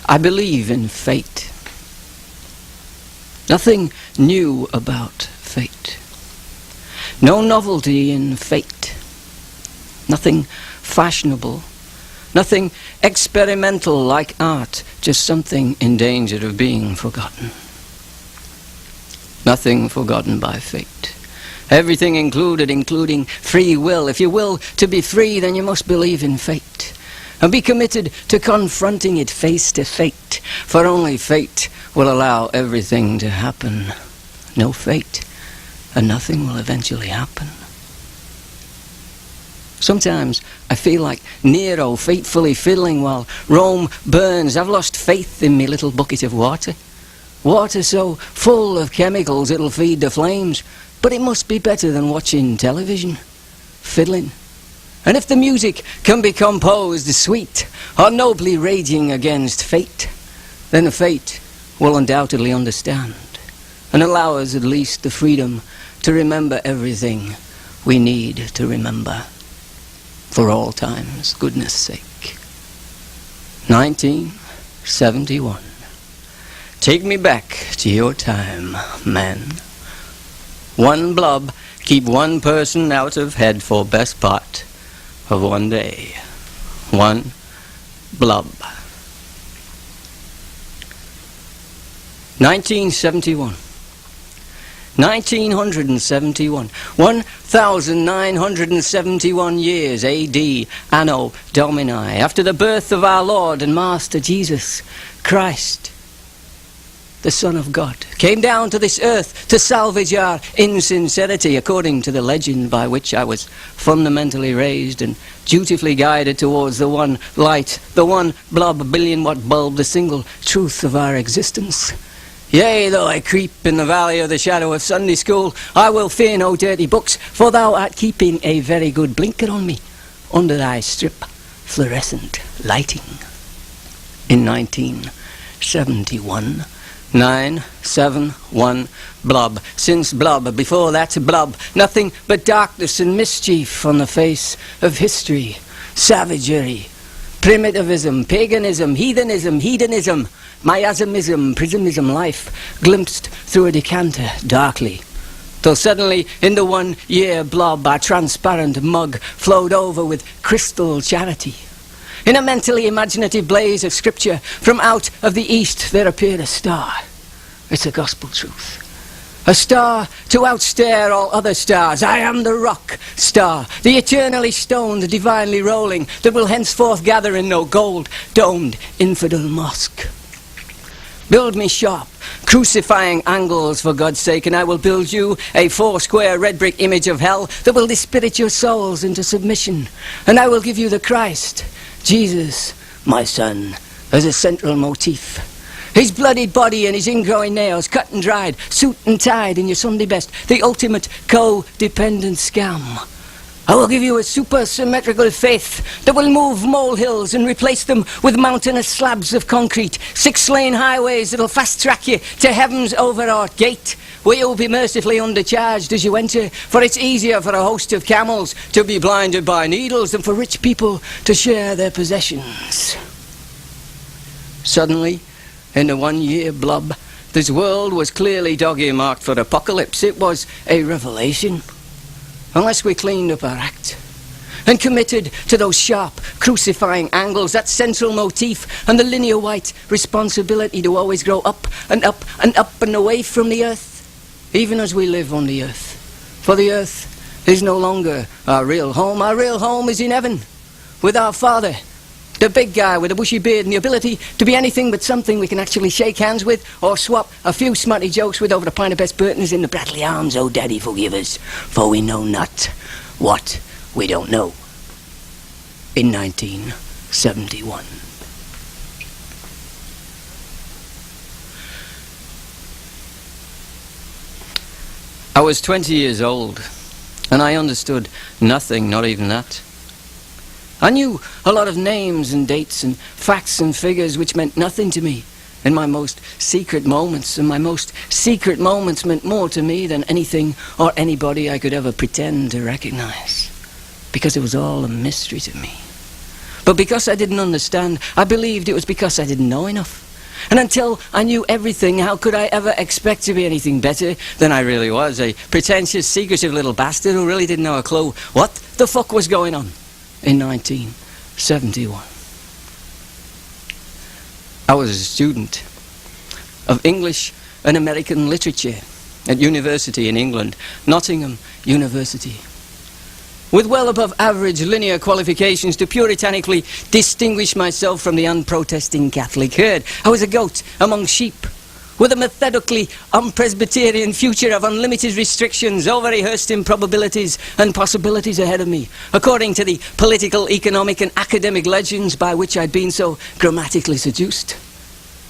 I believe in fate. Nothing new about fate. No novelty in fate. Nothing fashionable. Nothing experimental like art, just something in danger of being forgotten. Nothing forgotten by fate. Everything included, including free will. If you will to be free, then you must believe in fate. And be committed to confronting it face to face. For only fate will allow everything to happen. No fate, and nothing will eventually happen. Sometimes I feel like Nero fatefully fiddling while Rome burns. I've lost faith in me little bucket of water. Water so full of chemicals it'll feed the flames. But it must be better than watching television, fiddling. And if the music can be composed sweet or nobly raging against fate, then fate will undoubtedly understand and allow us at least the freedom to remember everything we need to remember. For all time's goodness sake. 1971. Take me back to your time, man. One blob, keep one person out of head for best part of one day. One blob. 1971. 1971. 1971 years A.D. Anno Domini, after the birth of our Lord and Master Jesus Christ, the Son of God, came down to this earth to salvage our insincerity, according to the legend by which I was fundamentally raised and dutifully guided towards the one light, the one blob, billion-watt bulb, the single truth of our existence. Yea, though I creep in the valley of the shadow of Sunday school, I will fear no dirty books, for thou art keeping a very good blinker on me, under thy strip fluorescent lighting. In 1971, 971 blob. Since blob, before that blob, nothing but darkness and mischief on the face of history. Savagery, primitivism, paganism, hedonism, miasmism, prismism, life glimpsed through a decanter darkly. Till suddenly, in the 1 year blob, our transparent mug flowed over with crystal charity. In a mentally imaginative blaze of scripture, from out of the east there appeared a star. It's a gospel truth. A star to outstare all other stars. I am the rock star, the eternally stoned, divinely rolling, that will henceforth gather in no gold-domed infidel mosque. Build me sharp, crucifying angles for God's sake, and I will build you a 4-square red brick image of hell that will dispirit your souls into submission. And I will give you the Christ, Jesus, my son, as a central motif. His bloodied body and his ingrowing nails, cut and dried, suit and tied in your Sunday best, the ultimate codependent scam. I will give you a super-symmetrical faith that will move molehills and replace them with mountainous slabs of concrete, 6-lane highways that'll fast-track you to heaven's overwrought gate, where you'll be mercifully undercharged as you enter, for it's easier for a host of camels to be blinded by needles than for rich people to share their possessions. Suddenly, in the 1 year blob, this world was clearly doggy-marked for apocalypse. It was a revelation. Unless we cleaned up our act and committed to those sharp, crucifying angles, that central motif, and the linear white responsibility to always grow up and up and up and away from the earth, even as we live on the earth. For the earth is no longer our real home. Our real home is in heaven, with our Father, the big guy with a bushy beard and the ability to be anything but something we can actually shake hands with or swap a few smutty jokes with over a pint of best Burton's in the Bradley Arms. Oh, Daddy, forgive us, for we know not what we don't know. In 1971. I was 20 years old, and I understood nothing, not even that. I knew a lot of names and dates and facts and figures which meant nothing to me in my most secret moments, and my most secret moments meant more to me than anything or anybody I could ever pretend to recognize, because it was all a mystery to me. But because I didn't understand, I believed it was because I didn't know enough. And until I knew everything, how could I ever expect to be anything better than I really was? A pretentious, secretive little bastard who really didn't know a clue what the fuck was going on in 1971. I was a student of English and American literature at university in England, Nottingham University, with well above average linear qualifications to puritanically distinguish myself from the unprotesting Catholic herd. I was a goat among sheep, with a methodically un-Presbyterian future of unlimited restrictions, over-rehearsed improbabilities and possibilities ahead of me, according to the political, economic and academic legends by which I'd been so grammatically seduced.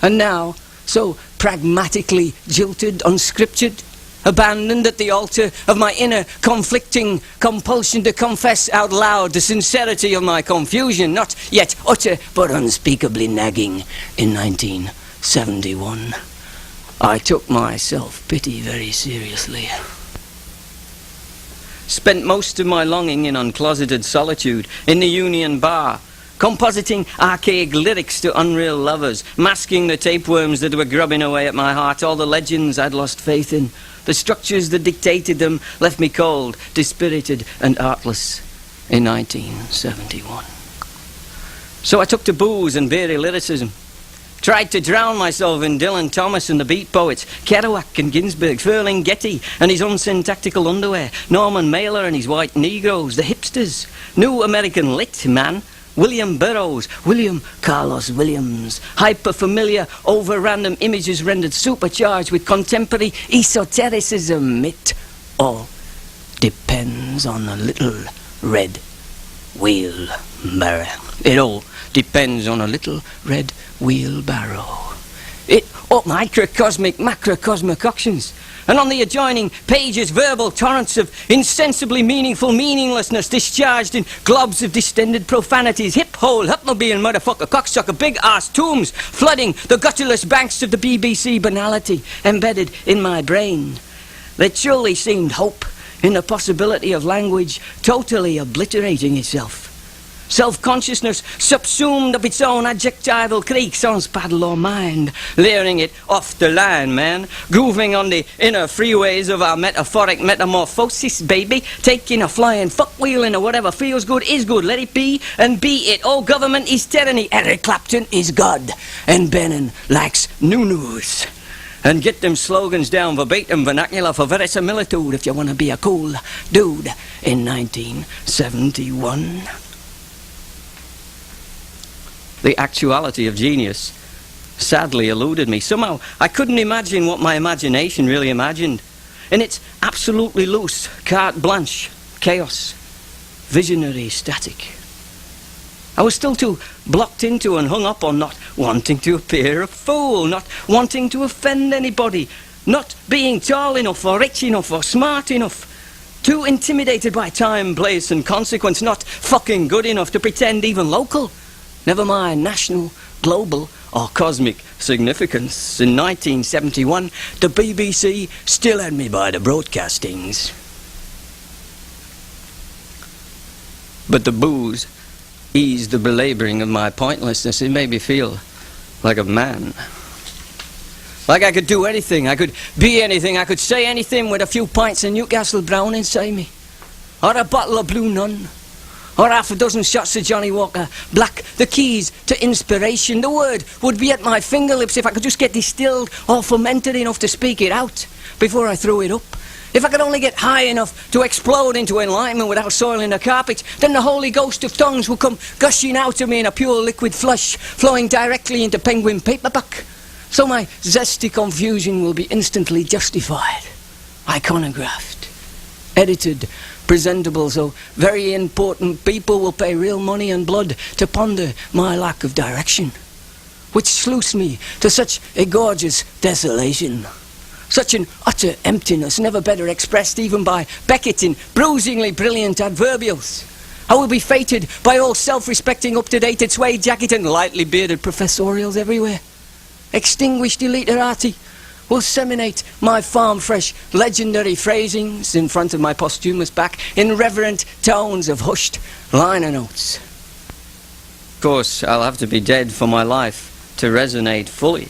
And now, so pragmatically jilted, unscriptured, abandoned at the altar of my inner conflicting compulsion to confess out loud the sincerity of my confusion, not yet utter but unspeakably nagging in 1971. I took my self-pity very seriously. Spent most of my longing in uncloseted solitude in the Union Bar, compositing archaic lyrics to unreal lovers, masking the tapeworms that were grubbing away at my heart, all the legends I'd lost faith in. The structures that dictated them left me cold, dispirited and artless in 1971. So I took to booze and beery lyricism. Tried to drown myself in Dylan Thomas and the beat poets, Kerouac and Ginsberg, Ferlinghetti and his unsyntactical underwear, Norman Mailer and his white Negroes, the hipsters, new American lit, man, William Burroughs, William Carlos Williams, hyper-familiar, over-random images rendered supercharged with contemporary esotericism. It all depends on a little red wheelbarrow. It all depends on a little red wheelbarrow. It microcosmic, macrocosmic auctions. And on the adjoining pages, verbal torrents of insensibly meaningful meaninglessness discharged in globs of distended profanities, hip-hole, hypnobile, motherfucker, cocksucker, big-ass tombs, flooding the gutterless banks of the BBC banality embedded in my brain. There truly seemed hope in the possibility of language totally obliterating itself. Self-consciousness subsumed up its own adjectival creak, sans paddle or mind, layering it off the line, man, grooving on the inner freeways of our metaphoric metamorphosis, baby, taking a flying fuckwheel into whatever feels good is good, let it be, and be it. All government is tyranny, Eric Clapton is God, and Bannon likes new-news. And get them slogans down verbatim, vernacular for verisimilitude, if you want to be a cool dude in 1971. The actuality of genius sadly eluded me. Somehow I couldn't imagine what my imagination really imagined. In its absolutely loose, carte blanche, chaos, visionary static. I was still too blocked into and hung up on not wanting to appear a fool, not wanting to offend anybody, not being tall enough or rich enough or smart enough, too intimidated by time, place and consequence, not fucking good enough to pretend even local. Never mind national, global or cosmic significance. In 1971, the BBC still had me by the broadcastings. But the booze eased the belabouring of my pointlessness. It made me feel like a man. Like I could do anything, I could be anything, I could say anything with a few pints of Newcastle Brown inside me. Or a bottle of Blue Nun. Or half a dozen shots of Johnny Walker Black. The keys to inspiration. The word would be at my fingertips if I could just get distilled or fermented enough to speak it out before I threw it up. If I could only get high enough to explode into enlightenment without soiling the carpet, then the Holy Ghost of tongues would come gushing out of me in a pure liquid flush, flowing directly into penguin paperback. So my zesty confusion will be instantly justified, iconographed, edited, presentable, so very important people will pay real money and blood to ponder my lack of direction, which sluiced me to such a gorgeous desolation, such an utter emptiness, never better expressed even by Beckett in bruisingly brilliant adverbials. I will be fated by all self-respecting, up-to-date suede jacket and lightly bearded professorials everywhere. Extinguished illiterati will seminate my farm-fresh legendary phrasings in front of my posthumous back in reverent tones of hushed liner notes. course, I'll have to be dead for my life to resonate fully.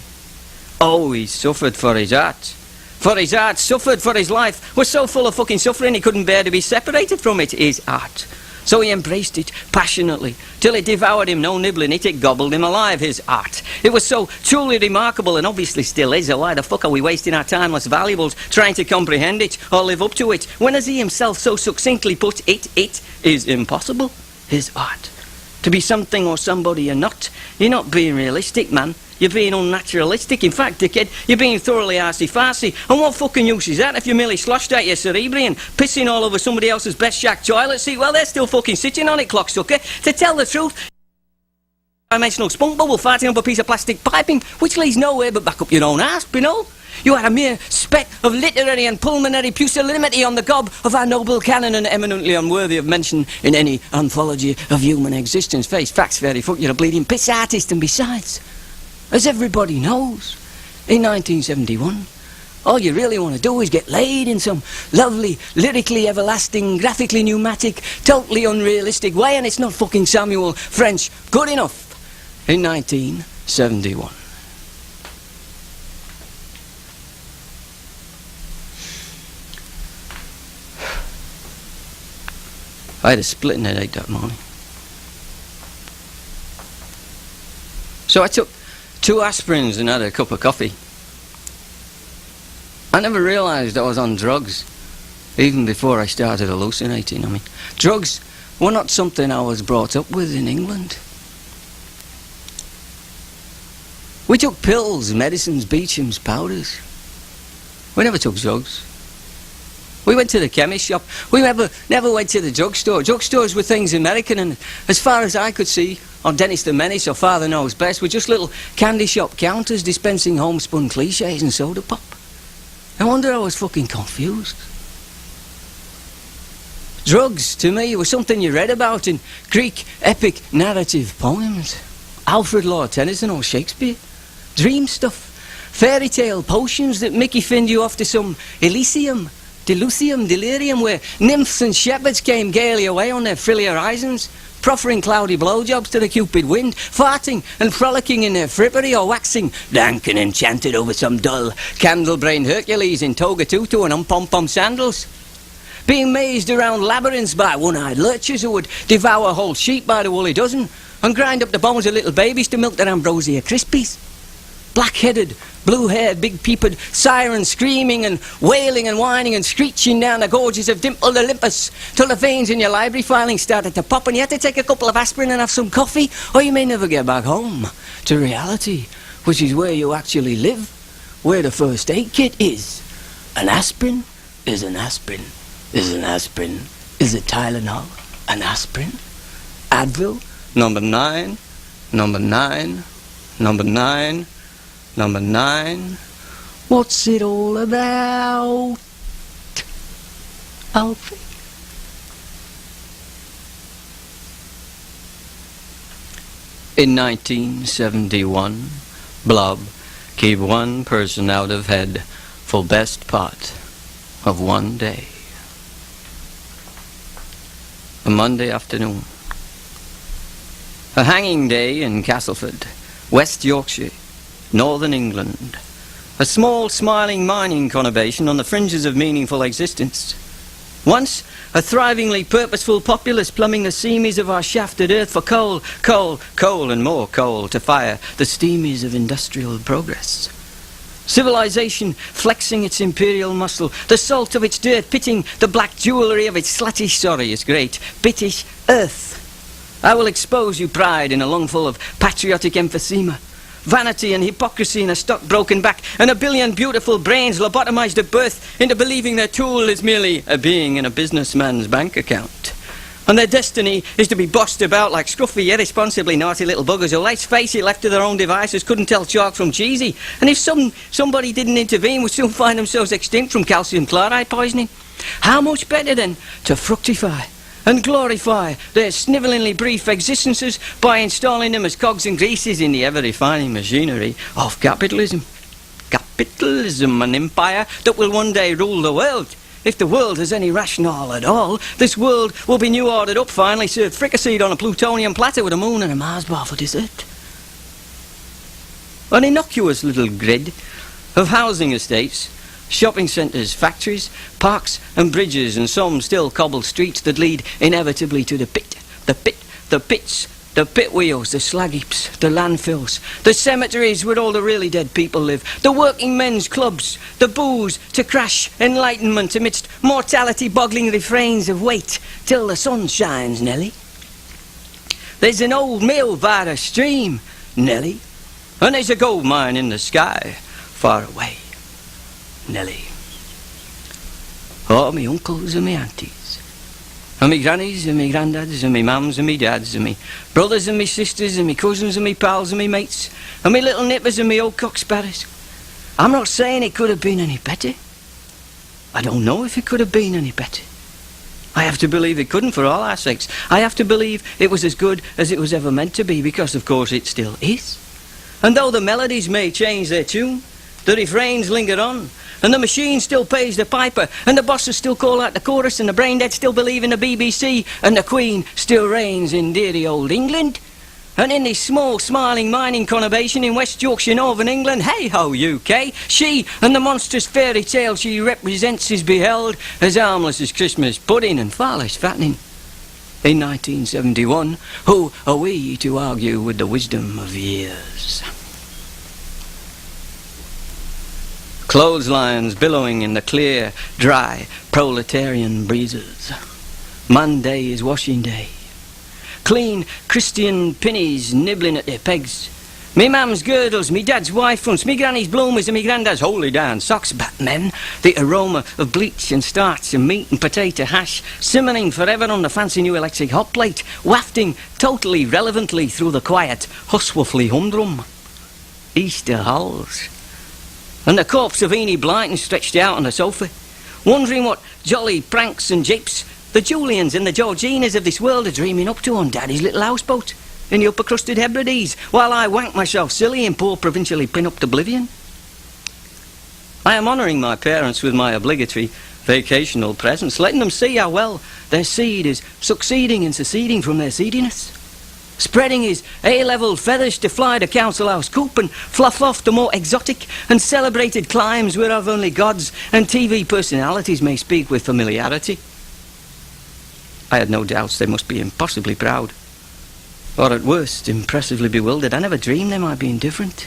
Oh, he suffered for his art. For his art, suffered for his life. Was so full of fucking suffering he couldn't bear to be separated from it, his art. So he embraced it passionately, till it devoured him, no nibbling it, it gobbled him alive, his art. It was so truly remarkable, and obviously still is, so why the fuck are we wasting our timeless valuables trying to comprehend it or live up to it, when as he himself so succinctly put it is impossible, his art. To be something or somebody you're not. You're not being realistic, man. You're being unnaturalistic. In fact, dickhead, you're being thoroughly arsey-farcy. And what fucking use is that if you're merely sloshed out your cerebrium, pissing all over somebody else's best shack toilet seat? Well, they're still fucking sitting on it, clocksucker. To tell the truth, dimensional spunk bubble farting up a piece of plastic piping, which leads nowhere but back up your own arse, you know? You are a mere speck of literary and pulmonary pusillanimity on the gob of our noble canon, and eminently unworthy of mention in any anthology of human existence. Face facts, fairy fuck, you're a bleeding piss artist, and besides, as everybody knows, in 1971, all you really want to do is get laid in some lovely, lyrically everlasting, graphically pneumatic, totally unrealistic way, and it's not fucking Samuel French good enough. In 1971. I had a splitting headache that morning. So I took 2 aspirins and had a cup of coffee. I never realised I was on drugs, even before I started hallucinating. I mean, drugs were not something I was brought up with in England. We took pills, medicines, Beecham's, powders. We never took drugs. We went to the chemist shop. We never went to the drugstore. Drugstores were things American, and as far as I could see, on Dennis the Menace or Father Knows Best, were just little candy shop counters dispensing homespun cliches and soda pop. No wonder I was fucking confused. Drugs, to me, were something you read about in Greek epic narrative poems. Alfred Lord Tennyson or Shakespeare. Dream stuff. Fairy tale potions that Mickey finned you off to some Elysium, Delusium, delirium, where nymphs and shepherds came gaily away on their frilly horizons, proffering cloudy blowjobs to the cupid wind, farting and frolicking in their frippery, or waxing dank and enchanted over some dull, candle-brained Hercules in toga tutu and pom-pom sandals. Being mazed around labyrinths by one-eyed lurchers who would devour whole sheep by the woolly dozen, and grind up the bones of little babies to milk their ambrosia crispies. Black-headed, blue-haired, big-peeped sirens screaming and wailing and whining and screeching down the gorges of dimpled Olympus till the veins in your library filing started to pop and you had to take a couple of aspirin and have some coffee, or you may never get back home to reality, which is where you actually live, where the first aid kit is. An aspirin is an aspirin is an aspirin is a Tylenol, an aspirin. Advil, number 9, number 9, number 9. Number 9. What's it all about, Alfie? In 1971, Blob gave one person out of head for best part of one day. A Monday afternoon. A hanging day in Castleford, West Yorkshire, Northern England. A small, smiling mining conurbation on the fringes of meaningful existence. Once, a thrivingly purposeful populace plumbing the seamies of our shafted earth for coal, coal, coal and more coal to fire the steamies of industrial progress. Civilization flexing its imperial muscle, the salt of its dirt pitting the black jewellery of its sluttish, sorry, its great, bittish earth. I will expose you pride in a lungful of patriotic emphysema. Vanity and hypocrisy in a stock-broken back, and a billion beautiful brains lobotomized at birth into believing their tool is merely a being in a businessman's bank account. And their destiny is to be bossed about like scruffy, irresponsibly naughty little buggers who, let's face it, left to their own devices, couldn't tell chalk from cheesy. And if somebody didn't intervene, would soon find themselves extinct from calcium chloride poisoning. How much better, then, to fructify and glorify their snivellingly brief existences by installing them as cogs and greases in the ever-refining machinery of capitalism. Capitalism, an empire that will one day rule the world. if the world has any rationale at all, this world will be new ordered up finally, served fricasseed on a plutonium platter with a moon and a Mars bar for dessert. An innocuous little grid of housing estates, shopping centres, factories, parks and bridges, and some still cobbled streets that lead inevitably to the pit, the pits, the pit wheels, the slag heaps, the landfills, the cemeteries where all the really dead people live, the working men's clubs, the booze to crash enlightenment amidst mortality-boggling refrains of wait till the sun shines, Nelly. There's an old mill by the stream, Nelly, and there's a gold mine in the sky far away, Nelly. Oh, me uncles and me aunties, and me grannies and me granddads and me mums and me dads and me brothers and me sisters and me cousins and me pals and me mates and me little nippers and me old cocksparrows. I'm not saying it could have been any better. I don't know if it could have been any better. I have to believe it couldn't for all our sakes. I have to believe it was as good as it was ever meant to be, because of course it still is. And though the melodies may change their tune, the refrains linger on, and the machine still pays the piper, and the bosses still call out the chorus, and the brain dead still believe in the BBC, and the Queen still reigns in dearie old England. And in this small, smiling mining conurbation in West Yorkshire, Northern England, hey-ho, UK, she and the monstrous fairy tale she represents is beheld as harmless as Christmas pudding and far less fattening. In 1971, who are we to argue with the wisdom of years? Clotheslines billowing in the clear, dry, proletarian breezes. Monday is washing day. Clean Christian pinnies nibbling at their pegs. Me mam's girdles, me dad's wife fronts, me granny's bloomers and me granddad's holy darn socks back men. The aroma of bleach and starch and meat and potato hash simmering forever on the fancy new electric hot plate, wafting totally relevantly through the quiet, huswuffly humdrum. Easter halls. And the corpse of Enid Blyton stretched out on the sofa, wondering what jolly pranks and japes the Julians and the Georginas of this world are dreaming up to on Daddy's little houseboat in the upper-crusted Hebrides, while I wank myself silly in poor provincially pin-upped oblivion. I am honouring my parents with my obligatory vacational presence, letting them see how well their seed is succeeding in seceding from their seediness, spreading his A-level feathers to fly the council house coop and fluff off the more exotic and celebrated climes whereof only gods and TV personalities may speak with familiarity. I had no doubts they must be impossibly proud, or at worst impressively bewildered. I never dreamed they might be indifferent.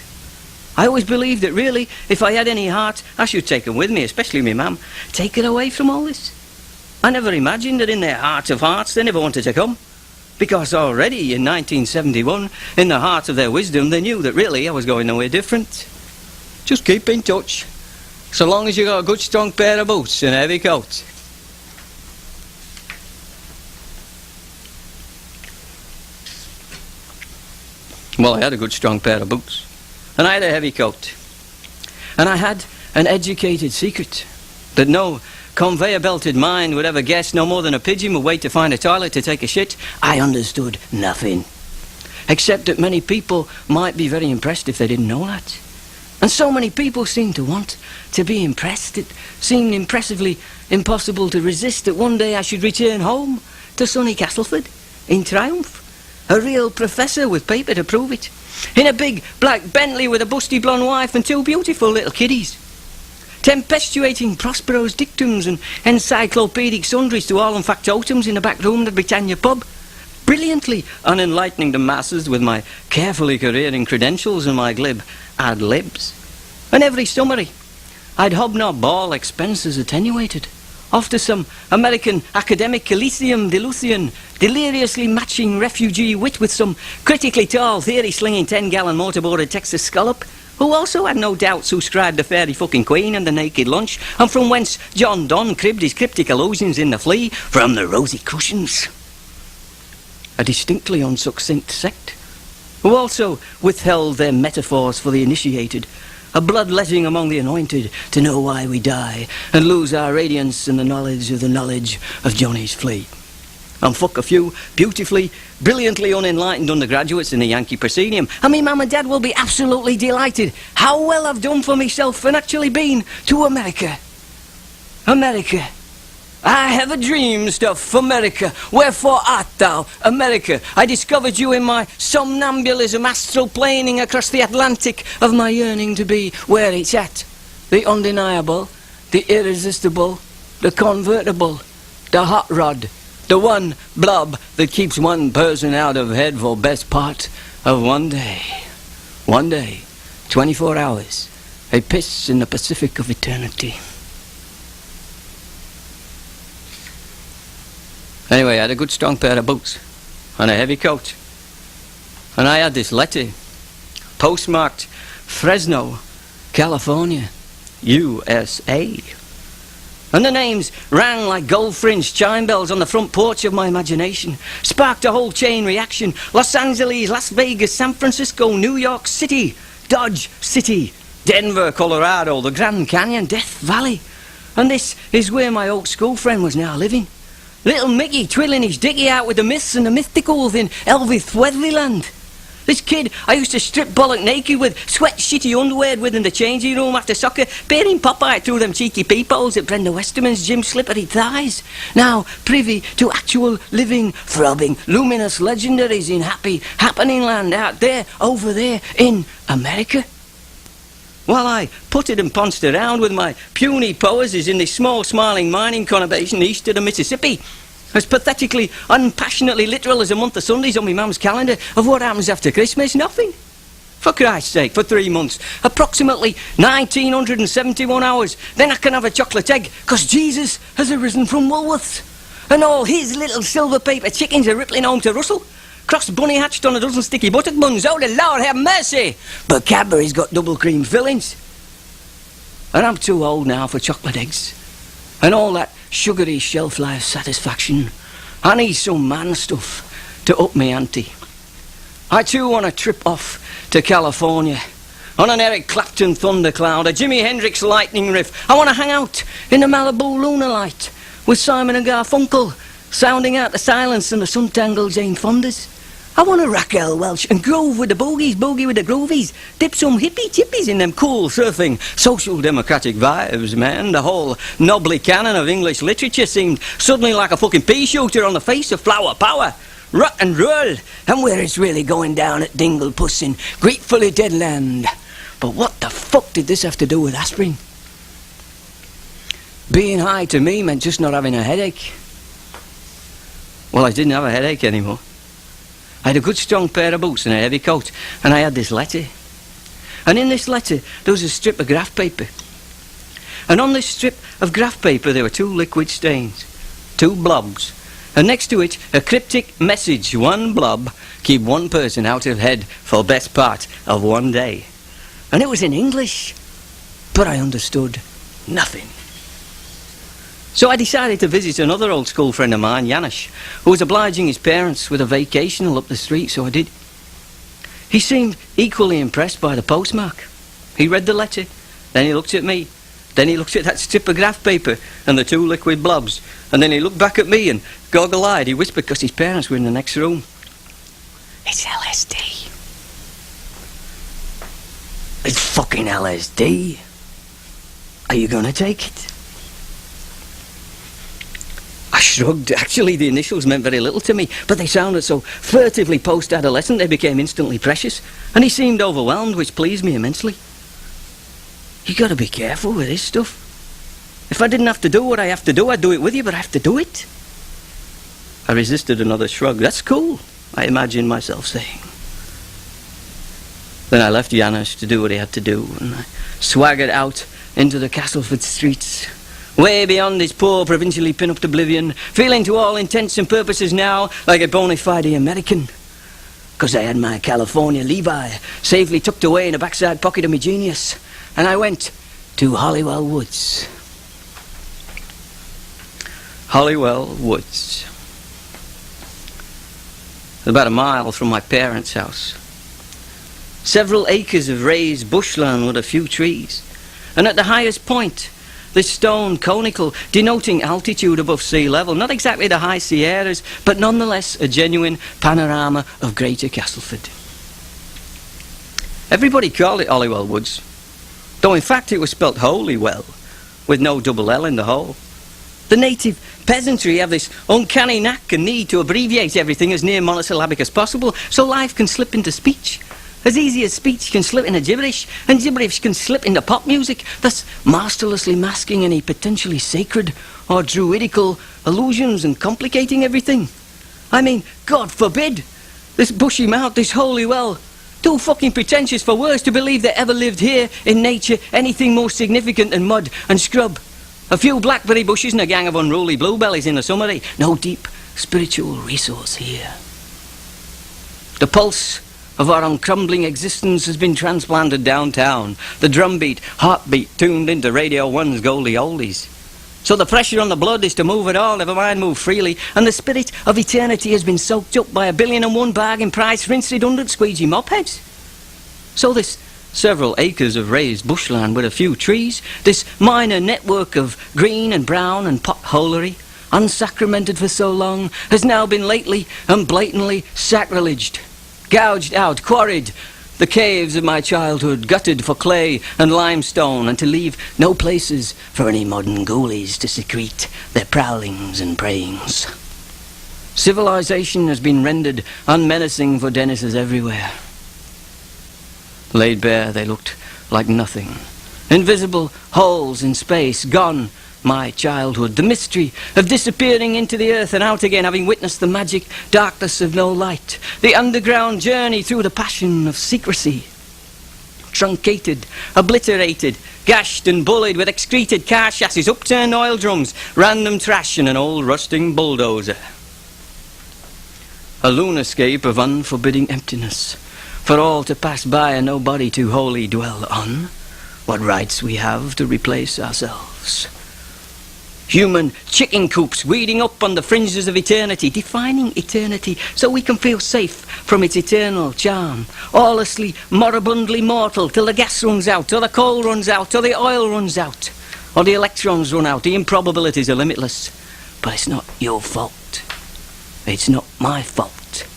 I always believed that really, if I had any heart, I should take them with me, especially me mum, take her away from all this. I never imagined that in their heart of hearts they never wanted to come, because already in 1971, in the heart of their wisdom, they knew that really I was going nowhere different. Just keep in touch, so long as you got a good strong pair of boots and a heavy coat. Well, I had a good strong pair of boots, and I had a heavy coat, and I had an educated secret that no conveyor-belted mind would ever guess. No more than a pigeon would wait to find a toilet to take a shit. I understood nothing, except that many people might be very impressed if they didn't know that. And so many people seemed to want to be impressed. It seemed impressively impossible to resist that one day I should return home to sunny Castleford in triumph, a real professor with paper to prove it, in a big black Bentley with a busty blonde wife and two beautiful little kiddies, tempestuating Prospero's dictums and encyclopedic sundries to all and factotums in the back room of the Britannia pub, brilliantly unenlightening the masses with my carefully careering credentials and my glib ad-libs. And every summary I'd hobnob all expenses attenuated, off to some American academic Elysium Delusian, deliriously matching refugee wit with some critically tall, theory-slinging 10-gallon motorboarded Texas scallop, who also had no doubt subscribed the Fairy fucking Queen and the Naked Lunch, and from whence John Donne cribbed his cryptic allusions in The Flea, from the rosy cushions. A distinctly unsuccinct sect, who also withheld their metaphors for the initiated, a bloodletting among the anointed to know why we die and lose our radiance in the knowledge of Johnny's flea. And fuck a few beautifully, brilliantly unenlightened undergraduates in the Yankee proscenium, and me mum and dad will be absolutely delighted how well I've done for myself and actually been to America. America, I have a dreamed of America. Wherefore art thou, America? I discovered you in my somnambulism, astral planing across the Atlantic of my yearning to be where it's at. The undeniable, the irresistible, the convertible, the hot rod, the one blob that keeps one person out of head for best part of one day. One day, 24 hours, a piss in the Pacific of eternity. Anyway, I had a good strong pair of boots and a heavy coat. And I had this letter, postmarked Fresno, California, USA. And the names rang like gold-fringed chime bells on the front porch of my imagination, sparked a whole chain reaction. Los Angeles, Las Vegas, San Francisco, New York City, Dodge City, Denver, Colorado, the Grand Canyon, Death Valley. And this is where my old school friend was now living. Little Mickey twiddling his dicky out with the myths and the mysticals in Elvis Weatherlyland. This kid I used to strip bollock naked with, sweat shitty underwear with in the changing room after soccer, peering Popeye through them cheeky peepholes at Brenda Westerman's Jim slippery thighs. Now privy to actual living, throbbing, luminous legendaries in happy, happening land out there, over there, in America. While I putted and ponced around with my puny poesies in this small smiling mining conurbation east of the Mississippi, as pathetically, unpassionately literal as a month of Sundays on my mum's calendar of what happens after Christmas, nothing. For Christ's sake, for 3 months, approximately 1971 hours, then I can have a chocolate egg, 'cause Jesus has arisen from Woolworths, and all his little silver paper chickens are rippling home to Russell. Cross bunny hatched on a dozen sticky buttock buns. Oh, the Lord have mercy! But Cadbury's got double cream fillings. And I'm too old now for chocolate eggs. And all that sugary shelf life satisfaction. I need some man stuff to up me ante. I too want to trip off to California on an Eric Clapton thundercloud, a Jimi Hendrix lightning riff. I want to hang out in the Malibu lunar light with Simon and Garfunkel, sounding out the silence and the sun-tangled Jane Fondas. I want to Raquel Welch and groove with the boogies, boogie with the groovies, dip some hippie chippies in them cool surfing social democratic vibes, man. The whole knobbly canon of English literature seemed suddenly like a fucking pea shooter on the face of flower power. Rock and roll, and where it's really going down at Dingle Puss in gratefully dead land. But what the fuck did this have to do with aspirin? Being high to me meant just not having a headache. Well, I didn't have a headache anymore. I had a good strong pair of boots and a heavy coat, and I had this letter. And in this letter there was a strip of graph paper. And on this strip of graph paper there were 2 liquid stains, 2 blobs, and next to it a cryptic message: one blob, keep one person out of head for best part of one day. And it was in English, but I understood nothing. So I decided to visit another old school friend of mine, Janusz, who was obliging his parents with a vacational up the street, so I did. He seemed equally impressed by the postmark. He read the letter, then he looked at me, then he looked at that strip of graph paper and the 2 liquid blobs, and then he looked back at me and, goggle-eyed, he whispered, because his parents were in the next room, "It's LSD. It's fucking LSD. Are you gonna take it?" I shrugged. Actually, the initials meant very little to me, but they sounded so furtively post-adolescent they became instantly precious, and he seemed overwhelmed, which pleased me immensely. You gotta be careful with this stuff. If I didn't have to do what I have to do, I'd do it with you, but I have to do it. I resisted another shrug. That's cool, I imagined myself saying. Then I left Janusz to do what he had to do, and I swaggered out into the Castleford streets, way beyond his poor provincially pin-up oblivion, feeling to all intents and purposes now like a bona fide American. 'Cause I had my California Levi safely tucked away in the backside pocket of my genius, and I went to Holywell Woods. Holywell Woods. About a mile from my parents' house. Several acres of raised bushland with a few trees, and at the highest point, this stone conical denoting altitude above sea level, not exactly the high Sierras, but nonetheless a genuine panorama of Greater Castleford. Everybody called it Holywell Woods, though in fact it was spelt Holy Well, with no double L in the hole. The native peasantry have this uncanny knack and need to abbreviate everything as near monosyllabic as possible, so life can slip into speech. As easy as speech can slip into gibberish, and gibberish can slip into pop music, thus masterlessly masking any potentially sacred or druidical allusions and complicating everything. I mean, God forbid! This bushy mount, this holy well, too fucking pretentious for words to believe there ever lived here in nature anything more significant than mud and scrub. A few blackberry bushes and a gang of unruly bluebellies in the summery. No deep spiritual resource here. The pulse of our uncrumbling existence has been transplanted downtown. The drumbeat, heartbeat tuned into Radio 1's Goldie Oldies. So the pressure on the blood is to move at all, never mind move freely, and the spirit of eternity has been soaked up by 1,000,001 bargain price rinse redundant squeegee mopheads. So this several acres of raised bushland with a few trees, this minor network of green and brown and potholery, unsacramented for so long, has now been lately and blatantly sacrileged, gouged out, quarried, the caves of my childhood, gutted for clay and limestone, and to leave no places for any modern ghoulies to secrete their prowlings and preyings. Civilization has been rendered unmenacing for denizens everywhere. Laid bare, they looked like nothing. Invisible holes in space, gone my childhood. The mystery of disappearing into the earth and out again, having witnessed the magic darkness of no light. The underground journey through the passion of secrecy. Truncated, obliterated, gashed and bullied with excreted car chassis, upturned oil drums, random trash and an old rusting bulldozer. A lunarscape of unforbidding emptiness, for all to pass by and nobody to wholly dwell on. What rights we have to replace ourselves. Human chicken coops weeding up on the fringes of eternity, defining eternity so we can feel safe from its eternal charm. Awlessly, moribundly mortal till the gas runs out, or the coal runs out, or the oil runs out, or the electrons run out. The improbabilities are limitless. But it's not your fault. It's not my fault.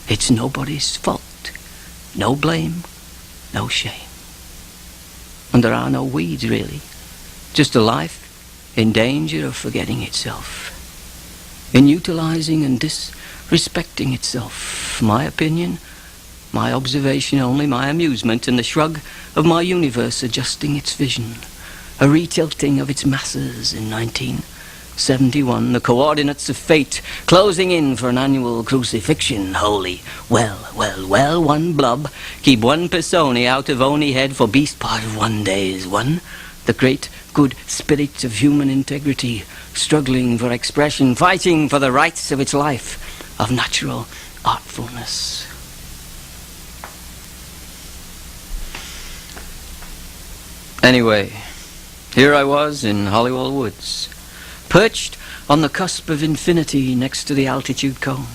It's nobody's fault. No blame, no shame. And there are no weeds, really. Just a life in danger of forgetting itself, in utilizing and disrespecting itself. My opinion, my observation only, my amusement, and the shrug of my universe adjusting its vision, a retilting of its masses in 1971, the coordinates of fate closing in for an annual crucifixion. Holy, well, one blob, keep one persony out of only head for beast part of one day is one. The great good spirit of human integrity, struggling for expression, fighting for the rights of its life, of natural artfulness. Anyway, here I was in Holywell Woods, perched on the cusp of infinity next to the altitude cone,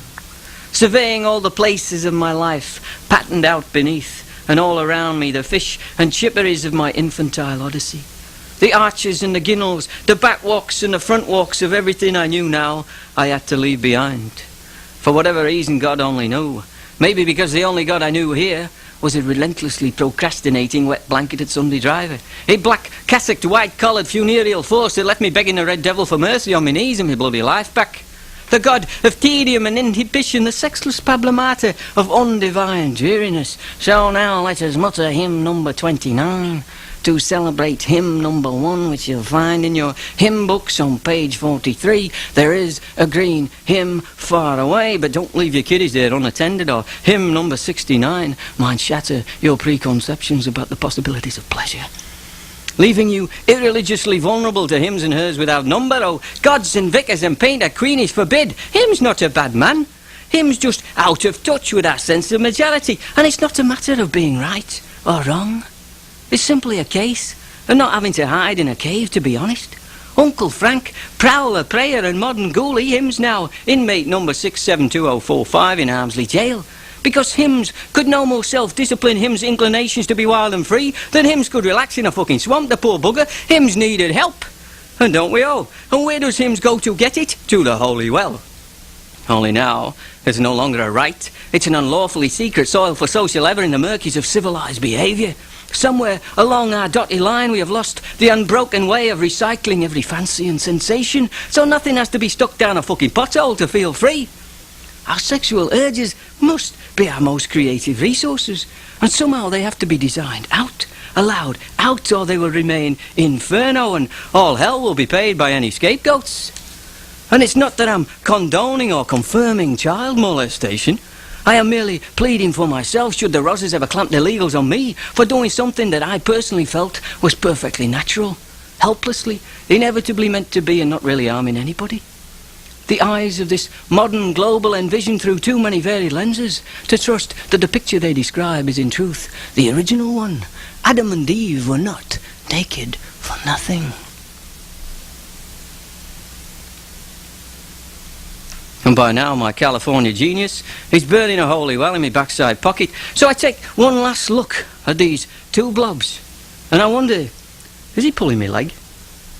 surveying all the places of my life, patterned out beneath and all around me, the fish and chipperies of my infantile odyssey. The arches and the ginnels, the back walks and the front walks of everything I knew now I had to leave behind. For whatever reason, God only knew. Maybe because the only God I knew here was a relentlessly procrastinating, wet-blanketed Sunday driver. A black, cassocked, white-collared, funereal force that left me begging the Red Devil for mercy on my knees and my bloody life back. The God of tedium and inhibition, the sexless Pablo Mata of undivine dreariness. So now let us mutter hymn number 29. To celebrate hymn number 1, which you'll find in your hymn books on page 43. There is a green hymn far away, but don't leave your kiddies there unattended. Or hymn number 69 might shatter your preconceptions about the possibilities of pleasure, leaving you irreligiously vulnerable to hymns and hers without number. Oh, gods and vicars and painter queenies forbid. Hymn's not a bad man. Hymn's just out of touch with our sense of majority. And it's not a matter of being right or wrong. It's simply a case of not having to hide in a cave, to be honest. Uncle Frank, prowler, prayer and modern ghoulie, hymns now inmate number 672045 in Armsley Jail. Because hymns could no more self-discipline hymns' inclinations to be wild and free than hymns could relax in a fucking swamp, the poor bugger. Hymns needed help. And don't we all? And where does hymns go to get it? To the holy well. Only now, it's no longer a right. It's an unlawfully secret soil for social ever in the murkies of civilised behaviour. Somewhere along our dotted line we have lost the unbroken way of recycling every fancy and sensation, so nothing has to be stuck down a fucking pothole to feel free. Our sexual urges must be our most creative resources, and somehow they have to be designed out, allowed out, or they will remain inferno, and all hell will be paid by any scapegoats. And it's not that I'm condoning or confirming child molestation. I am merely pleading for myself should the Rosses ever clamp their legals on me for doing something that I personally felt was perfectly natural, helplessly, inevitably meant to be, and not really harming anybody. The eyes of this modern global envision through too many varied lenses to trust that the picture they describe is in truth the original one. Adam and Eve were not naked for nothing. And by now my California genius is burning a holy well in my backside pocket, so I take one last look at these two blobs, and I wonder, is he pulling me leg?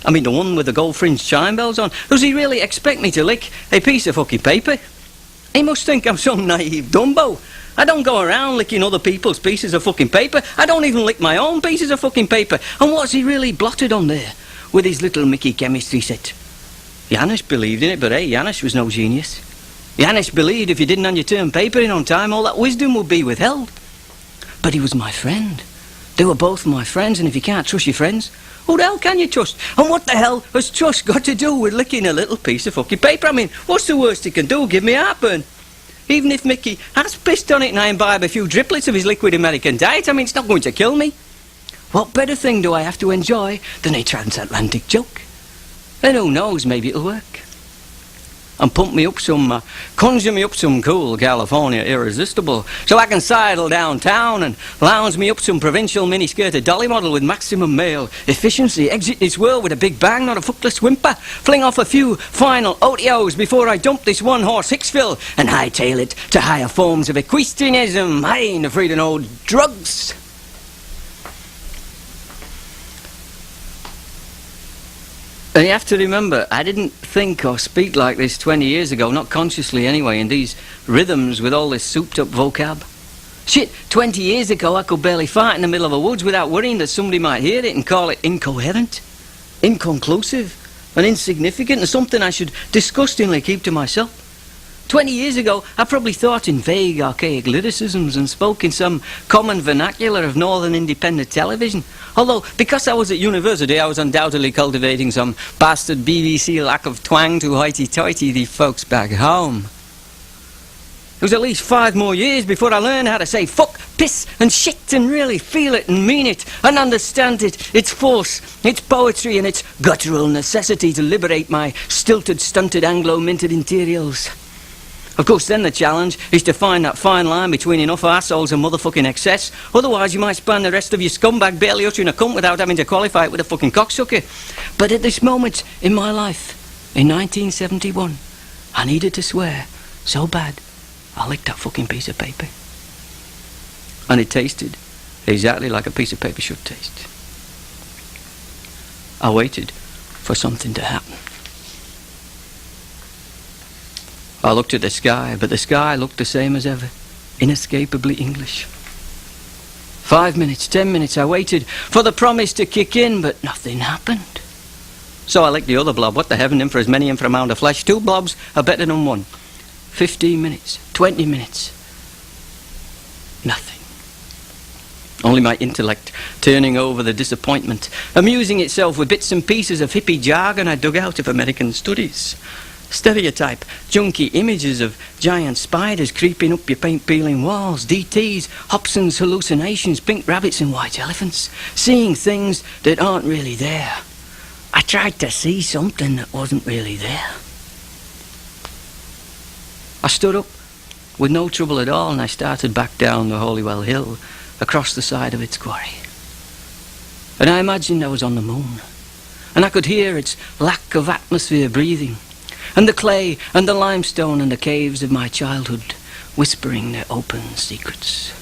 I mean the one with the gold fringed chime bells on. Does he really expect me to lick a piece of fucking paper? He must think I'm some naive Dumbo. I don't go around licking other people's pieces of fucking paper. I don't even lick my own pieces of fucking paper. And what's he really blotted on there with his little Mickey chemistry set? Janusz believed in it, but hey, Janusz was no genius. Janusz believed if you didn't hand your term paper in on time, all that wisdom would be withheld. But he was my friend. They were both my friends, and if you can't trust your friends, who the hell can you trust? And what the hell has trust got to do with licking a little piece of fucking paper? I mean, what's the worst he can do? Give me heartburn. Even if Mickey has pissed on it and I imbibe a few driplets of his liquid American diet, I mean, it's not going to kill me. What better thing do I have to enjoy than a transatlantic joke? And who knows, maybe it'll work. And conjure me up some cool California irresistible, so I can sidle downtown and lounge me up some provincial mini-skirted dolly model with maximum male efficiency, exit this world with a big bang, not a footless whimper, fling off a few final OTOs before I dump this one-horse Hicksville and hightail it to higher forms of equestrianism. I ain't afraid of no drugs. And you have to remember, I didn't think or speak like this 20 years ago, not consciously anyway, in these rhythms with all this souped-up vocab. Shit, 20 years ago I could barely fart in the middle of a woods without worrying that somebody might hear it and call it incoherent, inconclusive, and insignificant, and something I should disgustingly keep to myself. 20 years ago, I probably thought in vague, archaic lyricisms and spoke in some common vernacular of northern independent television. Although, because I was at university, I was undoubtedly cultivating some bastard BBC lack of twang to hoity-toity the folks back home. It was at least 5 more years before I learned how to say fuck, piss and shit and really feel it and mean it and understand it, its force, its poetry and its guttural necessity to liberate my stilted, stunted, Anglo-minted interiors. Of course, then the challenge is to find that fine line between enough arseholes and motherfucking excess. Otherwise, you might spend the rest of your scumbag barely uttering a cunt without having to qualify it with a fucking cocksucker. But at this moment in my life, in 1971, I needed to swear so bad, I licked that fucking piece of paper. And it tasted exactly like a piece of paper should taste. I waited for something to happen. I looked at the sky, but the sky looked the same as ever, inescapably English. 5 minutes, 10 minutes, I waited for the promise to kick in, but nothing happened. So I licked the other blob. What the heaven, in for as many in for a mound of flesh. 2 blobs are better than 1. 15 minutes, 20 minutes. Nothing. Only my intellect turning over the disappointment, amusing itself with bits and pieces of hippie jargon I dug out of American studies. Stereotype, junky images of giant spiders creeping up your paint-peeling walls, DTs, Hobson's hallucinations, pink rabbits and white elephants, seeing things that aren't really there. I tried to see something that wasn't really there. I stood up with no trouble at all and I started back down the Holywell Hill across the side of its quarry. And I imagined I was on the moon, and I could hear its lack of atmosphere breathing, and the clay and the limestone and the caves of my childhood whispering their open secrets.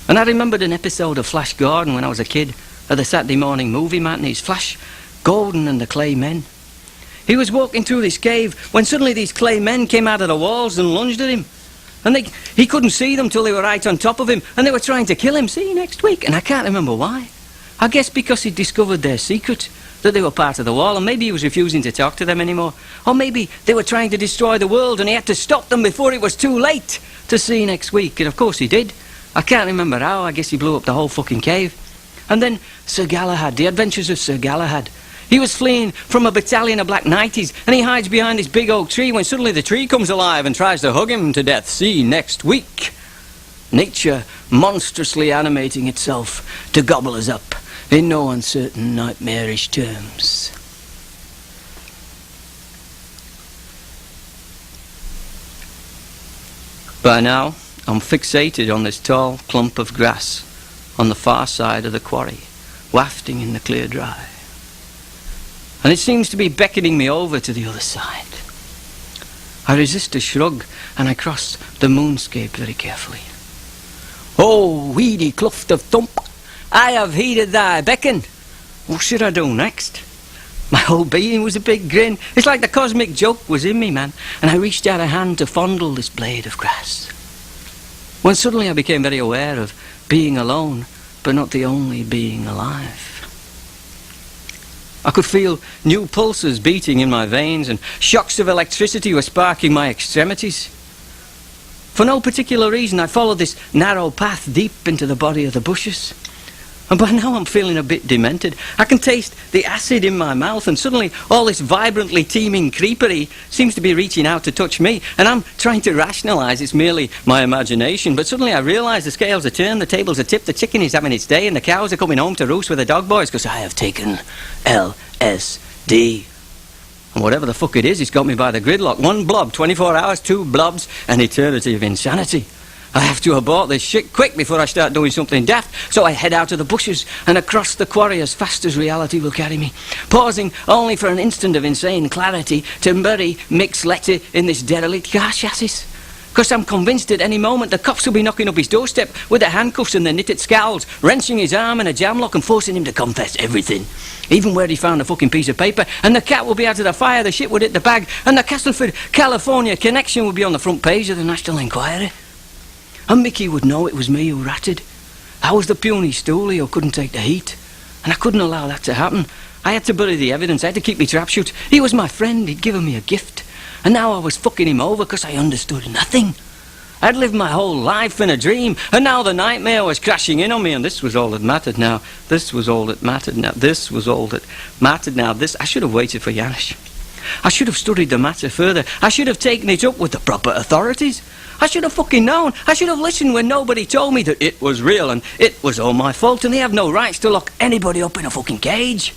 And I remembered an episode of Flash Gordon when I was a kid at the Saturday morning movie matinees. Flash Gordon and the Clay Men. he was walking through this cave when suddenly these clay men came out of the walls and lunged at him. And he couldn't see them till they were right on top of him, and they were trying to kill him. See you next week. And I can't remember why. I guess because he'd discovered their secret, that they were part of the wall, and maybe he was refusing to talk to them anymore. Or maybe they were trying to destroy the world and he had to stop them before it was too late. To see you next week. And of course he did. I can't remember how. I guess he blew up the whole fucking cave. And then Sir Galahad, the adventures of Sir Galahad. He was fleeing from a battalion of Black Knighties, and he hides behind this big oak tree when suddenly the tree comes alive and tries to hug him to death. See next week. Nature monstrously animating itself to gobble us up in no uncertain nightmarish terms. By now, I'm fixated on this tall clump of grass on the far side of the quarry, wafting in the clear dry. And it seems to be beckoning me over to the other side. I resist a shrug, and I cross the moonscape very carefully. Oh, weedy cluft of thump, I have heeded thy beckon. What should I do next? My whole being was a big grin. It's like the cosmic joke was in me, man. And I reached out a hand to fondle this blade of grass. When suddenly I became very aware of being alone, but not the only being alive. I could feel new pulses beating in my veins, and shocks of electricity were sparking my extremities. For no particular reason, I followed this narrow path deep into the body of the bushes. And by now I'm feeling a bit demented. I can taste the acid in my mouth, and suddenly all this vibrantly teeming creepery seems to be reaching out to touch me. And I'm trying to rationalise it's merely my imagination. But suddenly I realise the scales are turned, the tables are tipped, the chicken is having its day, and the cows are coming home to roost with the dog boys, because I have taken LSD. And whatever the fuck it is, it's got me by the gridlock. 1 blob, 24 hours, 2 blobs, an eternity of insanity. I have to abort this shit quick before I start doing something daft, so I head out of the bushes and across the quarry as fast as reality will carry me, pausing only for an instant of insane clarity to bury Mick's letter in this derelict car chassis. Because I'm convinced at any moment the cops will be knocking up his doorstep with their handcuffs and their knitted scowls, wrenching his arm in a jam lock and forcing him to confess everything. Even where he found a fucking piece of paper, and the cat will be out of the fire, the shit would hit the bag, and the Castleford, California connection will be on the front page of the National Enquirer. And Mickey would know it was me who ratted. I was the puny stoolie who couldn't take the heat. And I couldn't allow that to happen. I had to bury the evidence. I had to keep my trap shut. He was my friend. He'd given me a gift. And now I was fucking him over because I understood nothing. I'd lived my whole life in a dream. And now the nightmare was crashing in on me. And this was all that mattered now. This was all that mattered now. This was all that mattered now. I should have waited for Janusz. I should have studied the matter further. I should have taken it up with the proper authorities. I should have fucking known. I should have listened when nobody told me that it was real and it was all my fault and they have no rights to lock anybody up in a fucking cage.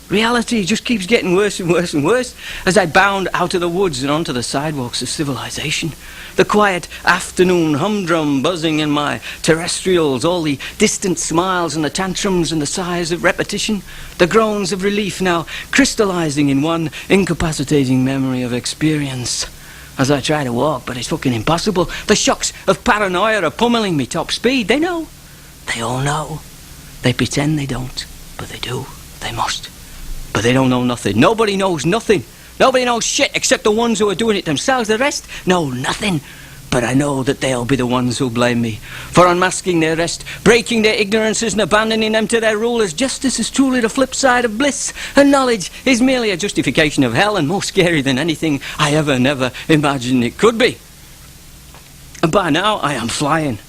Reality just keeps getting worse and worse and worse as I bound out of the woods and onto the sidewalks of civilization. The quiet afternoon humdrum buzzing in my terrestrials, all the distant smiles and the tantrums and the sighs of repetition, the groans of relief now crystallizing in one incapacitating memory of experience. As I try to walk, but it's fucking impossible. The shocks of paranoia are pummeling me top speed. They know. They all know. They pretend they don't, but they do. They must. But they don't know nothing. Nobody knows nothing. Nobody knows shit except the ones who are doing it themselves. The rest know nothing. But I know that they'll be the ones who blame me for unmasking their rest, breaking their ignorances and abandoning them to their rulers. Justice is truly the flip side of bliss, and knowledge is merely a justification of hell and more scary than anything I ever never imagined it could be. And by now I am flying.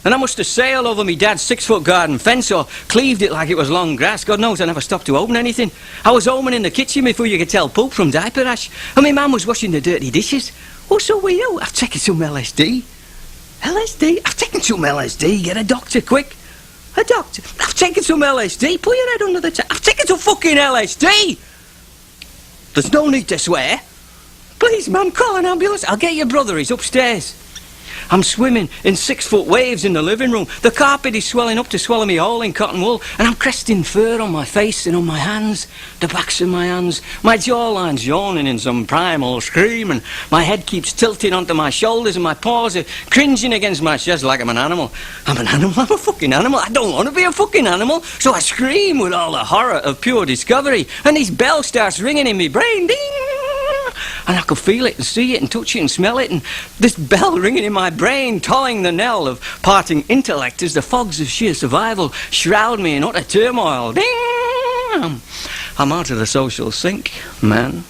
And I must have sailed over me dad's 6-foot garden fence or cleaved it like it was long grass. God knows I never stopped to open anything. I was homing in the kitchen before you could tell poop from diaper ash, and my mum was washing the dirty dishes. Oh, so were you? I've taken some LSD. LSD? I've taken some LSD. Get a doctor, quick. A doctor? I've taken some LSD. Put your head under the I've taken some fucking LSD. There's no need to swear. Please, ma'am, call an ambulance. I'll get your brother. He's upstairs. I'm swimming in 6-foot waves in the living room. The carpet is swelling up to swallow me whole in cotton wool, and I'm cresting fur on my face and on my hands, the backs of my hands. My jawline's yawning in some primal scream, and my head keeps tilting onto my shoulders, and my paws are cringing against my chest like I'm an animal. I'm an animal? I'm a fucking animal. I don't want to be a fucking animal. So I scream with all the horror of pure discovery, and this bell starts ringing in my brain. Ding! And I could feel it and see it and touch it and smell it, and this bell ringing in my brain, tolling the knell of parting intellect as the fogs of sheer survival shroud me in utter turmoil. Ding! I'm out of the social sink, man.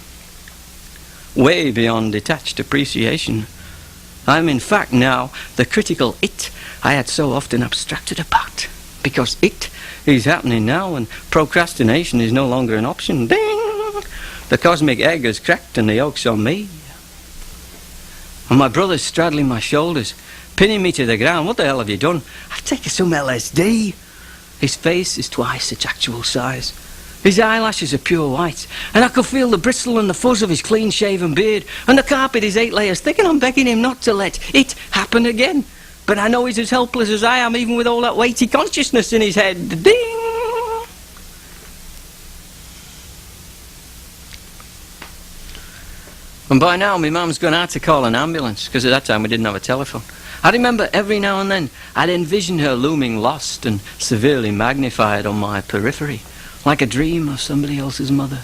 Way beyond detached appreciation. I'm in fact now the critical it I had so often abstracted apart. Because it is happening now, and procrastination is no longer an option. Ding! The cosmic egg has cracked and the yolk's on me. And my brother's straddling my shoulders, pinning me to the ground. What the hell have you done? I've taken some LSD. His face is twice its actual size. His eyelashes are pure white, and I could feel the bristle and the fuzz of his clean-shaven beard, and the carpet is 8 layers thick, and I'm begging him not to let it happen again. But I know he's as helpless as I am, even with all that weighty consciousness in his head. Ding! And by now, my mum's gone out to call an ambulance, because at that time we didn't have a telephone. I remember every now and then I'd envision her looming lost and severely magnified on my periphery, like a dream of somebody else's mother.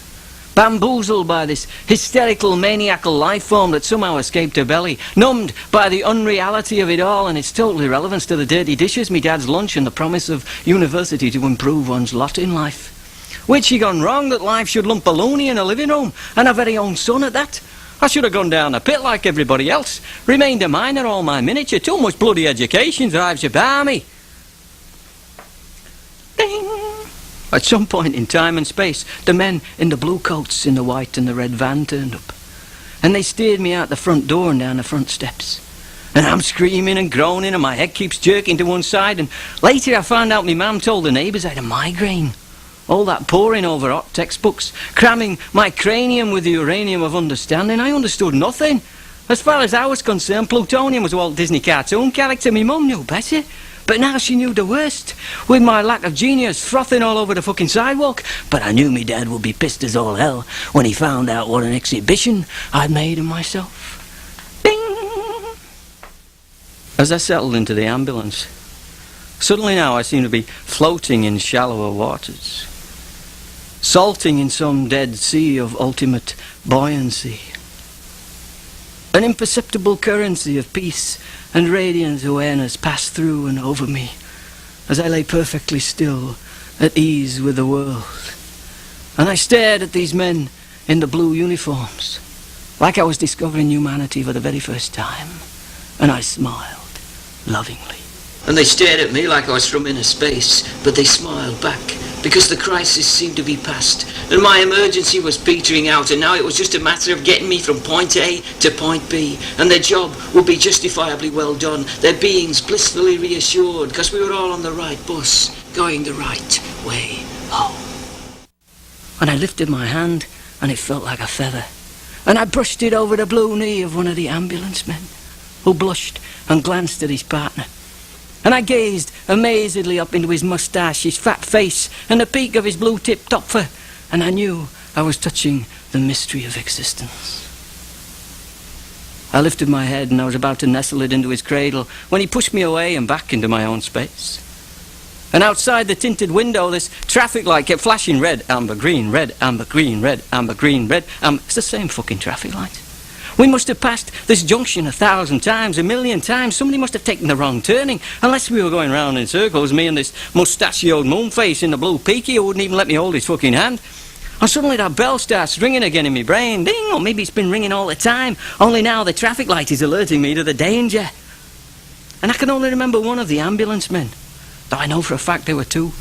Bamboozled by this hysterical, maniacal life form that somehow escaped her belly, numbed by the unreality of it all and its total irrelevance to the dirty dishes, me dad's lunch and the promise of university to improve one's lot in life. Where'd she gone wrong that life should lump baloney in a living room, and our very own son at that? I should have gone down the pit like everybody else, remained a minor all my miniature. Too much bloody education drives you balmy. Ding! At some point in time and space, the men in the blue coats, in the white and the red van turned up. And they steered me out the front door and down the front steps. And I'm screaming and groaning and my head keeps jerking to one side. And later I found out my mum told the neighbours I had a migraine. All that poring over hot textbooks, cramming my cranium with the uranium of understanding. I understood nothing. As far as I was concerned, plutonium was a Walt Disney cartoon character. My mum knew better. But now she knew the worst, with my lack of genius frothing all over the fucking sidewalk. But I knew me dad would be pissed as all hell when he found out what an exhibition I'd made of myself. Ding! As I settled into the ambulance, suddenly now I seemed to be floating in shallower waters, salting in some dead sea of ultimate buoyancy. An imperceptible currency of peace and radiant awareness passed through and over me as I lay perfectly still, at ease with the world. And I stared at these men in the blue uniforms, like I was discovering humanity for the very first time. And I smiled lovingly. And they stared at me like I was from inner space, but they smiled back, because the crisis seemed to be past, and my emergency was petering out, and now it was just a matter of getting me from point A to point B, and their job would be justifiably well done, their beings blissfully reassured, because we were all on the right bus, going the right way home. And I lifted my hand, and it felt like a feather, and I brushed it over the blue knee of one of the ambulance men, who blushed and glanced at his partner. And I gazed amazedly up into his moustache, his fat face, and the peak of his blue-tipped topfer, and I knew I was touching the mystery of existence. I lifted my head and I was about to nestle it into his cradle when he pushed me away and back into my own space. And outside the tinted window, this traffic light kept flashing red, amber, green, red, amber, green, red, amber, green, red, amber. It's the same fucking traffic light. We must have passed this junction 1,000 times, 1,000,000 times. Somebody must have taken the wrong turning. Unless we were going round in circles, me and this mustachioed moonface in the blue peaky who wouldn't even let me hold his fucking hand. And suddenly that bell starts ringing again in my brain. Ding! Or maybe it's been ringing all the time. Only now the traffic light is alerting me to the danger. And I can only remember one of the ambulance men, though I know for a fact there were two.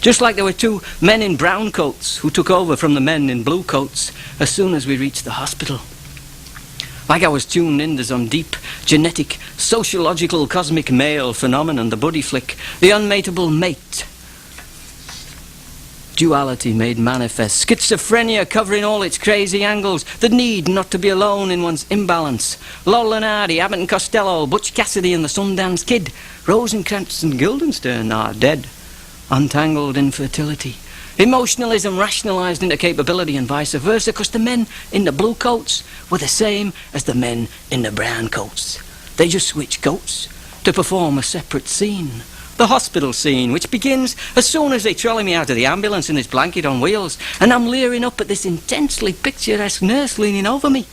Just like there were two men in brown coats who took over from the men in blue coats as soon as we reached the hospital. Like I was tuned into some deep, genetic, sociological, cosmic male phenomenon, the buddy flick, the unmateable mate. duality made manifest, schizophrenia covering all its crazy angles, the need not to be alone in one's imbalance. Laurel and Hardy, Abbott and Costello, Butch Cassidy and the Sundance Kid, Rosencrantz and Guildenstern are dead. Untangled infertility. Emotionalism rationalised into capability and vice versa, because the men in the blue coats were the same as the men in the brown coats. They just switched coats to perform a separate scene. The hospital scene, which begins as soon as they trolley me out of the ambulance in this blanket on wheels, and I'm leering up at this intensely picturesque nurse leaning over me.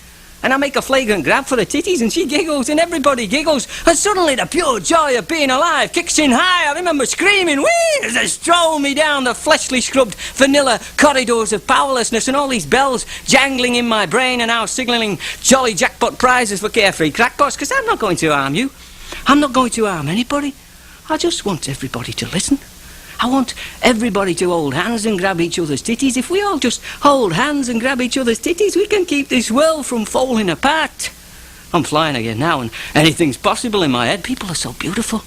And I make a flagrant grab for the titties, and she giggles, and everybody giggles, and suddenly the pure joy of being alive kicks in high. I remember screaming, whee, as they stroll me down the fleshly scrubbed vanilla corridors of powerlessness, and all these bells jangling in my brain and now signalling jolly jackpot prizes for carefree crackpots, because I'm not going to harm you. I'm not going to harm anybody. I just want everybody to listen. I want everybody to hold hands and grab each other's titties. If we all just hold hands and grab each other's titties, we can keep this world from falling apart. I'm flying again now, and anything's possible in my head. People are so beautiful.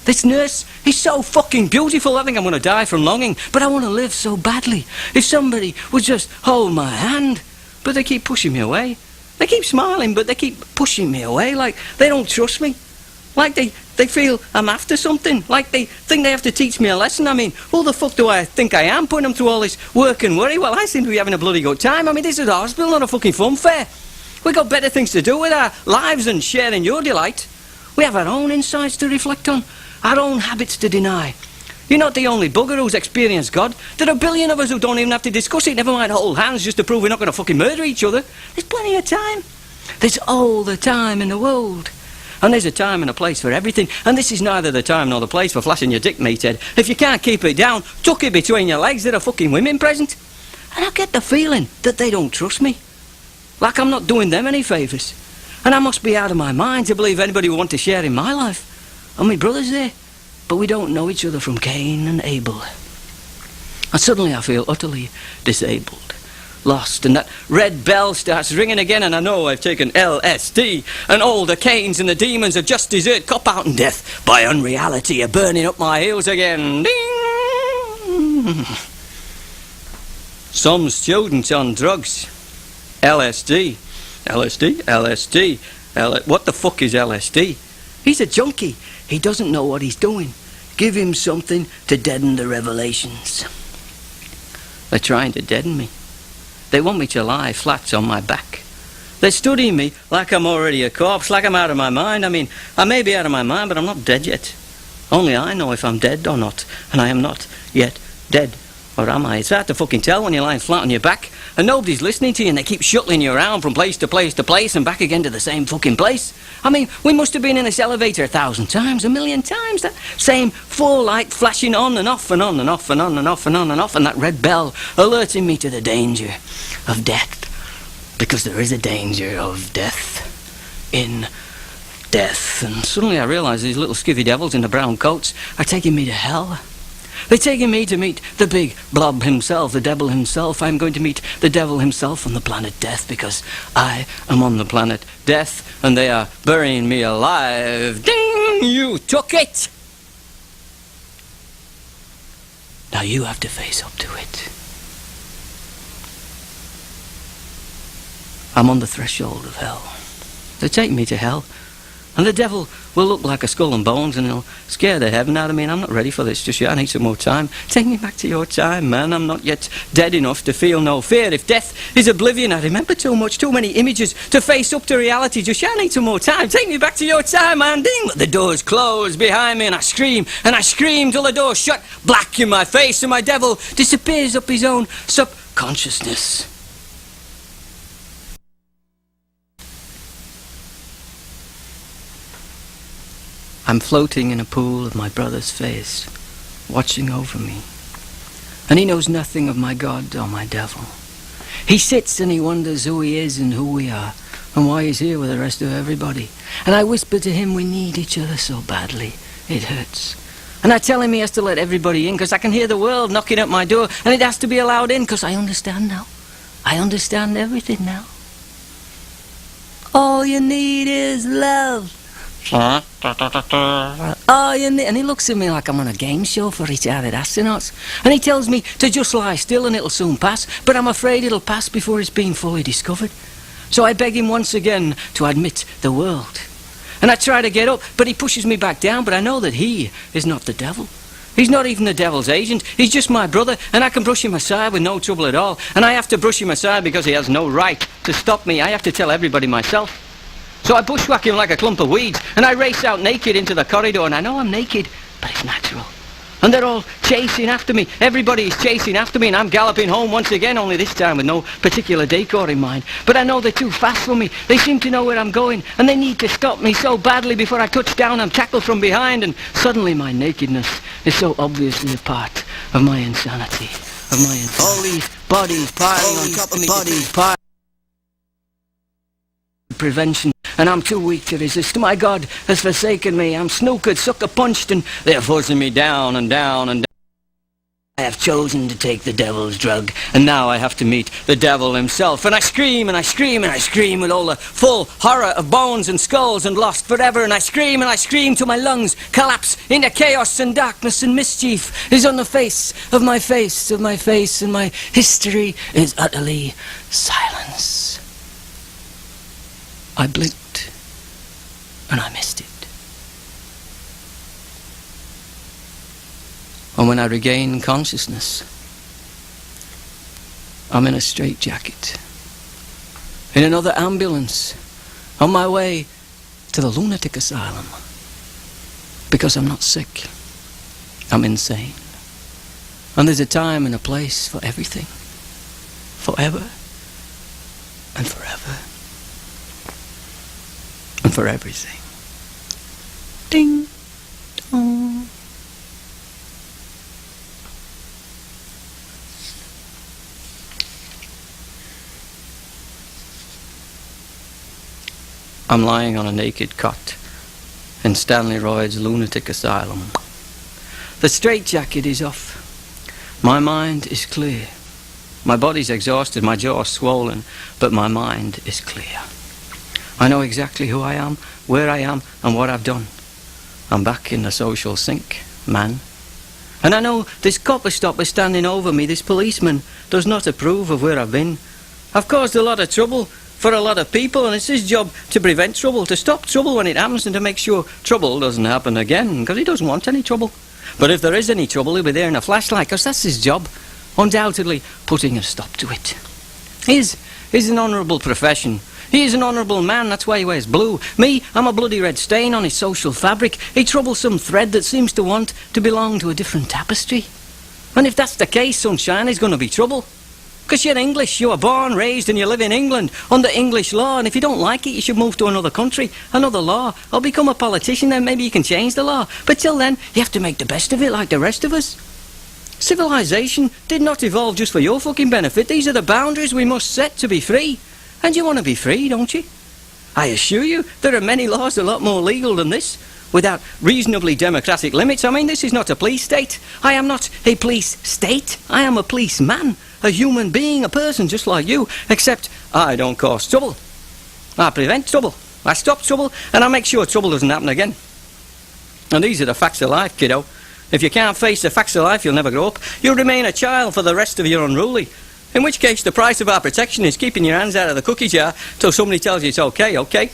This nurse is so fucking beautiful. I think I'm going to die from longing, but I want to live so badly. If somebody would just hold my hand. But they keep pushing me away. They keep smiling, but they keep pushing me away, like they don't trust me. Like they feel I'm after something. Like they think they have to teach me a lesson. I mean, who the fuck do I think I am, putting them through all this work and worry? Well, I seem to be having a bloody good time. I mean, this is a hospital, not a fucking fun fair. We got better things to do with our lives than sharing your delight. We have our own insights to reflect on, our own habits to deny. You're not the only bugger who's experienced God. There are a billion of us who don't even have to discuss it, never mind hold hands just to prove we're not going to fucking murder each other. There's plenty of time. There's all the time in the world. And there's a time and a place for everything. And this is neither the time nor the place for flashing your dick, meathead. If you can't keep it down, tuck it between your legs. There are fucking women present. And I get the feeling that they don't trust me. Like I'm not doing them any favours. And I must be out of my mind to believe anybody would want to share in my life. And my brother's there. But we don't know each other from Cain and Abel. And suddenly I feel utterly disabled. Lost, and that red bell starts ringing again, and I know I've taken LSD, and all the Cains and the demons of just desert, cop out and death by unreality are burning up my heels again. Ding! Some student on drugs. LSD. What the fuck is LSD? He's a junkie. He doesn't know what he's doing. Give him something to deaden the revelations. They're trying to deaden me. They want me to lie flat on my back. They're studying me like I'm already a corpse, like I'm out of my mind. I mean, I may be out of my mind, but I'm not dead yet. Only I know if I'm dead or not, and I am not yet dead. Or am I? It's hard to fucking tell when you're lying flat on your back, and nobody's listening to you, and they keep shuttling you around from place to place to place, and back again to the same fucking place. I mean, we must have been in this elevator 1,000 times, 1,000,000 times, that same full light flashing on and off and on and off and on and off and on and off, and that red bell alerting me to the danger of death. Because there is a danger of death in death. And suddenly I realise these little skivvy devils in the brown coats are taking me to hell. They're taking me to meet the big Blob himself, the devil himself. I'm going to meet the devil himself on the planet Death, because I am on the planet Death, and they are burying me alive. Ding! You took it! Now you have to face up to it. I'm on the threshold of hell. They take me to hell. And the devil will look like a skull and bones, and he'll scare the heaven out of me, and I'm not ready for this just yet. I need some more time. Take me back to your time, man. I'm not yet dead enough to feel no fear. If death is oblivion, I remember too much, too many images to face up to reality just yet. I need some more time. Take me back to your time, man. Ding! But the doors close behind me, and I scream till the door's shut, black in my face, and my devil disappears up his own subconsciousness. I'm floating in a pool of my brother's face, watching over me. And he knows nothing of my God or my devil. He sits and he wonders who he is and who we are, and why he's here with the rest of everybody. And I whisper to him, we need each other so badly, it hurts. And I tell him he has to let everybody in, because I can hear the world knocking at my door, and it has to be allowed in, because I understand now. I understand everything now. All you need is love. Oh, and he looks at me like I'm on a game show for retarded astronauts. And he tells me to just lie still and it'll soon pass, but I'm afraid it'll pass before it's been fully discovered. So I beg him once again to admit the world. And I try to get up, but he pushes me back down, but I know that he is not the devil. He's not even the devil's agent. He's just my brother, and I can brush him aside with no trouble at all. And I have to brush him aside because he has no right to stop me. I have to tell everybody myself. So I bushwhack him like a clump of weeds, and I race out naked into the corridor, and I know I'm naked, but it's natural. And they're all chasing after me. Everybody's chasing after me, and I'm galloping home once again, only this time with no particular decor in mind. But I know they're too fast for me. They seem to know where I'm going, and they need to stop me so badly before I touch down. I'm tackled from behind, and suddenly my nakedness is so obviously a part of my insanity. All these bodies piling on top of me. Bodies piling. Prevention, and I'm too weak to resist. My God has forsaken me. I'm snookered, sucker punched, and they're forcing me down and down and down. I have chosen to take the devil's drug, and now I have to meet the devil himself. And I scream and I scream and I scream with all the full horror of bones and skulls and lost forever. And I scream till my lungs collapse into chaos and darkness, and mischief is on the face, and my history is utterly silence. I blinked, and I missed it. And when I regain consciousness, I'm in a straitjacket, in another ambulance, on my way to the lunatic asylum. Because I'm not sick, I'm insane. And there's a time and a place for everything, forever and forever. And for everything. Ding dong. I'm lying on a naked cot in Stanley Royd's lunatic asylum. The straitjacket is off. My mind is clear. My body's exhausted, my jaw's swollen, but my mind is clear. I know exactly who I am, where I am, and what I've done. I'm back in the social sink, man. And I know this copper stopper standing over me, this policeman, does not approve of where I've been. I've caused a lot of trouble for a lot of people, and it's his job to prevent trouble, to stop trouble when it happens, and to make sure trouble doesn't happen again, because he doesn't want any trouble. But if there is any trouble, he'll be there in a flashlight, because that's his job, undoubtedly putting a stop to it. His is an honourable profession. He is an honourable man, that's why he wears blue. Me, I'm a bloody red stain on his social fabric, a troublesome thread that seems to want to belong to a different tapestry. And if that's the case, sunshine, there's going to be trouble. Because you're English, you were born, raised, and you live in England under English law, and if you don't like it, you should move to another country, another law, or become a politician, then maybe you can change the law. But till then, you have to make the best of it like the rest of us. Civilization did not evolve just for your fucking benefit. These are the boundaries we must set to be free. And you want to be free, don't you? I assure you, there are many laws a lot more legal than this, without reasonably democratic limits. I mean, this is not a police state. I am not a police state. I am a policeman, a human being, a person just like you, except I don't cause trouble. I prevent trouble. I stop trouble, and I make sure trouble doesn't happen again. And these are the facts of life, kiddo. If you can't face the facts of life, you'll never grow up. You'll remain a child for the rest of your unruly. In which case, the price of our protection is keeping your hands out of the cookie jar till somebody tells you it's okay, okay?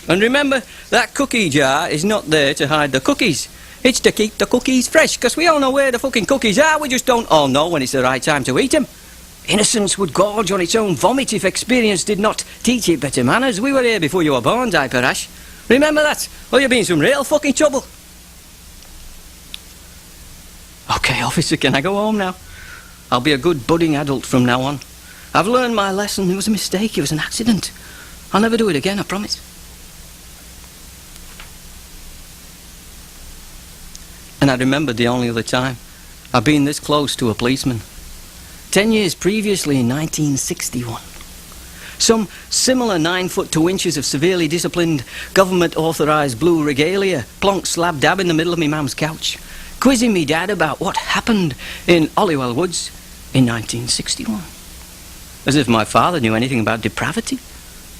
And remember, that cookie jar is not there to hide the cookies. It's to keep the cookies fresh, because we all know where the fucking cookies are, we just don't all know when it's the right time to eat them. Innocence would gorge on its own vomit if experience did not teach it better manners. We were here before you were born, Diaper Ash. Remember that, or you'll be in some real fucking trouble. Okay, officer, can I go home now? I'll be a good budding adult from now on. I've learned my lesson. It was a mistake. It was an accident. I'll never do it again, I promise. And I remembered the only other time I've been this close to a policeman. 10 years previously, in 1961. Some similar 9 foot 2 inches of severely disciplined, government-authorised blue regalia plonked slab dab in the middle of me mum's couch, quizzing me dad about what happened in Holywell Woods in 1961. As if my father knew anything about depravity.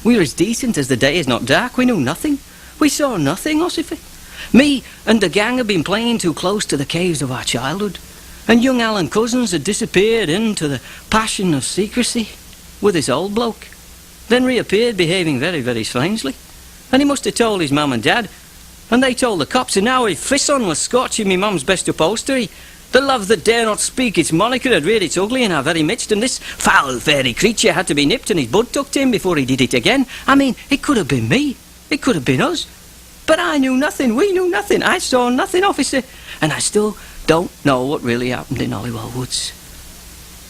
We were as decent as the day is not dark. We knew nothing. We saw nothing, Ossify. Me and the gang had been playing too close to the caves of our childhood, and young Alan Cousins had disappeared into the passion of secrecy with this old bloke, then reappeared behaving very, very strangely. And he must have told his mum and dad, and they told the cops, and now his frisson was scorching me mum's best upholstery. The love that dare not speak its moniker had reared its ugly in our very midst, and this foul fairy creature had to be nipped and his bud tucked in before he did it again. I mean, it could have been me. It could have been us. But I knew nothing. We knew nothing. I saw nothing, officer. And I still don't know what really happened in Holywell Woods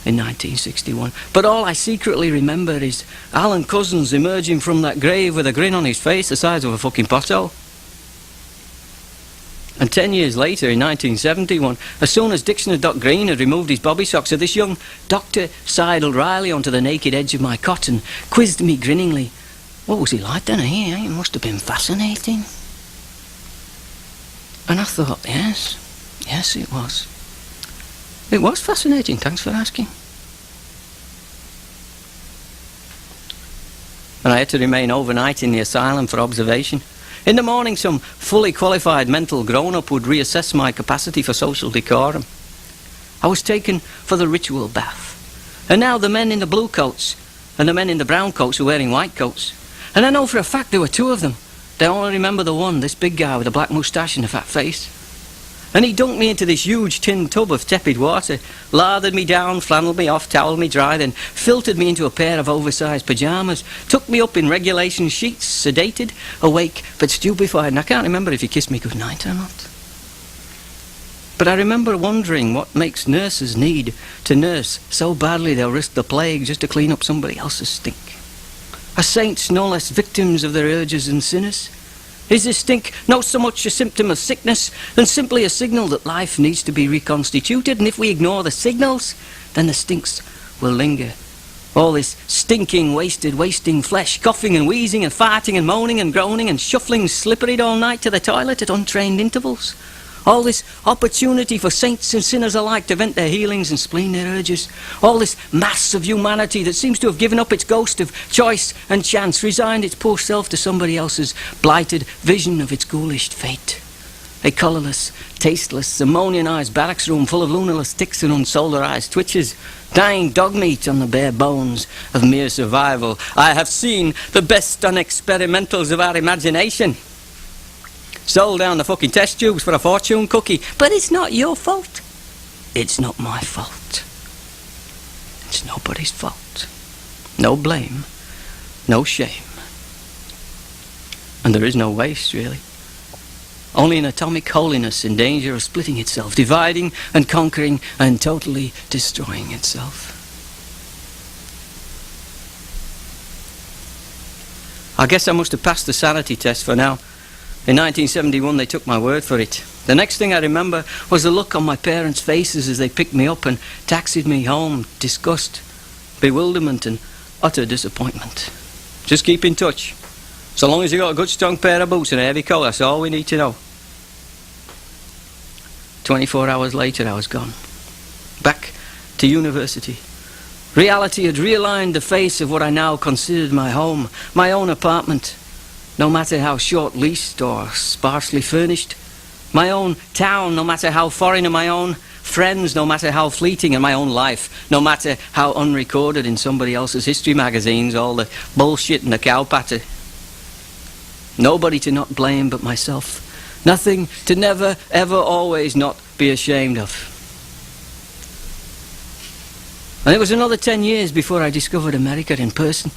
in 1961. But all I secretly remember is Alan Cousins emerging from that grave with a grin on his face the size of a fucking pothole. And 10 years later, in 1971, as soon as Dixon and Doc Green had removed his bobby socks, this young doctor sidled wryly onto the naked edge of my cot and quizzed me grinningly. What was he like then? He must have been fascinating. And I thought, yes, it was. It was fascinating, thanks for asking. And I had to remain overnight in the asylum for observation. In the morning, some fully qualified mental grown-up would reassess my capacity for social decorum. I was taken for the ritual bath. And now the men in the blue coats and the men in the brown coats were wearing white coats. And I know for a fact there were two of them. I only remember the one, this big guy with a black moustache and a fat face. And he dunked me into this huge tin tub of tepid water, lathered me down, flannelled me off, towelled me dry, then filtered me into a pair of oversized pyjamas, took me up in regulation sheets, sedated, awake, but stupefied, and I can't remember if he kissed me goodnight or not. But I remember wondering what makes nurses need to nurse so badly they'll risk the plague just to clean up somebody else's stink. Are saints no less victims of their urges than sinners? Is this stink not so much a symptom of sickness than simply a signal that life needs to be reconstituted? And if we ignore the signals, then the stinks will linger. All this stinking, wasting flesh, coughing and wheezing and farting and moaning and groaning and shuffling slipperied all night to the toilet at untrained intervals. All this opportunity for saints and sinners alike to vent their healings and spleen their urges. All this mass of humanity that seems to have given up its ghost of choice and chance, resigned its poor self to somebody else's blighted vision of its ghoulish fate. A colourless, tasteless, ammonianised barracks room full of lunarless ticks and unsolarised twitches. Dying dog meat on the bare bones of mere survival. I have seen the best on experimentals of our imagination. Sold down the fucking test tubes for a fortune cookie. But it's not your fault. It's not my fault. It's nobody's fault. No blame. No shame. And there is no waste, really. Only an atomic holiness in danger of splitting itself, dividing and conquering and totally destroying itself. I guess I must have passed the sanity test for now. In 1971 they took my word for it. The next thing I remember was the look on my parents' faces as they picked me up and taxied me home. Disgust, bewilderment and utter disappointment. Just keep in touch. So long as you got a good strong pair of boots and a heavy coat, that's all we need to know. 24 hours later I was gone. Back to university. Reality had realigned the face of what I now considered my home, my own apartment. No matter how short-leased or sparsely furnished. My own town, no matter how foreign, and my own friends, no matter how fleeting, and my own life, no matter how unrecorded in somebody else's history magazines, all the bullshit and the cow patter. Nobody to not blame but myself. Nothing to never, ever, always not be ashamed of. And it was another 10 years before I discovered America in person.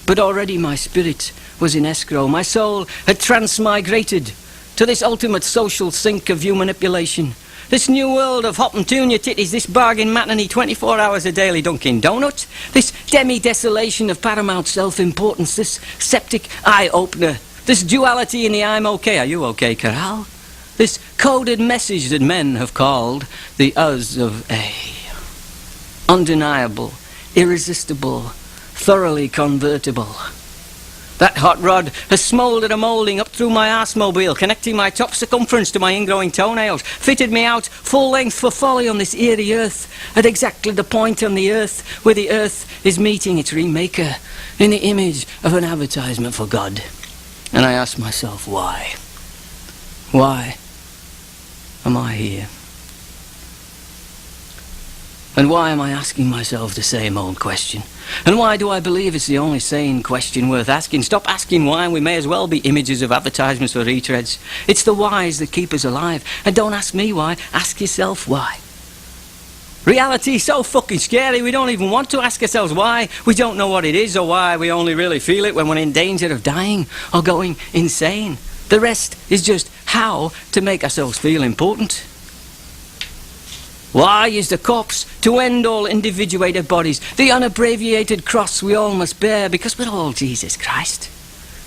But already my spirit was in escrow. My soul had transmigrated to this ultimate social sink of human manipulation. This new world of hop and tune your titties, this bargain matinee 24 hours a daily Dunkin' Donuts, this demi-desolation of paramount self-importance, this septic eye-opener, this duality in the I'm okay, are you okay, Caral? This coded message that men have called the us of A. Undeniable, irresistible, thoroughly convertible. That hot rod has smouldered a moulding up through my arsemobile, connecting my top circumference to my ingrowing toenails, fitted me out full length for folly on this eerie earth, at exactly the point on the earth where the earth is meeting its remaker, in the image of an advertisement for God. And I ask myself, why? Why am I here? And why am I asking myself the same old question? And why do I believe it's the only sane question worth asking? Stop asking why, we may as well be images of advertisements for retreads. It's the whys that keep us alive. And don't ask me why, ask yourself why. Reality is so fucking scary, we don't even want to ask ourselves why. We don't know what it is or why. We only really feel it when we're in danger of dying or going insane. The rest is just how to make ourselves feel important. Why is the corpse to end all individuated bodies, the unabbreviated cross we all must bear, because we're all Jesus Christ?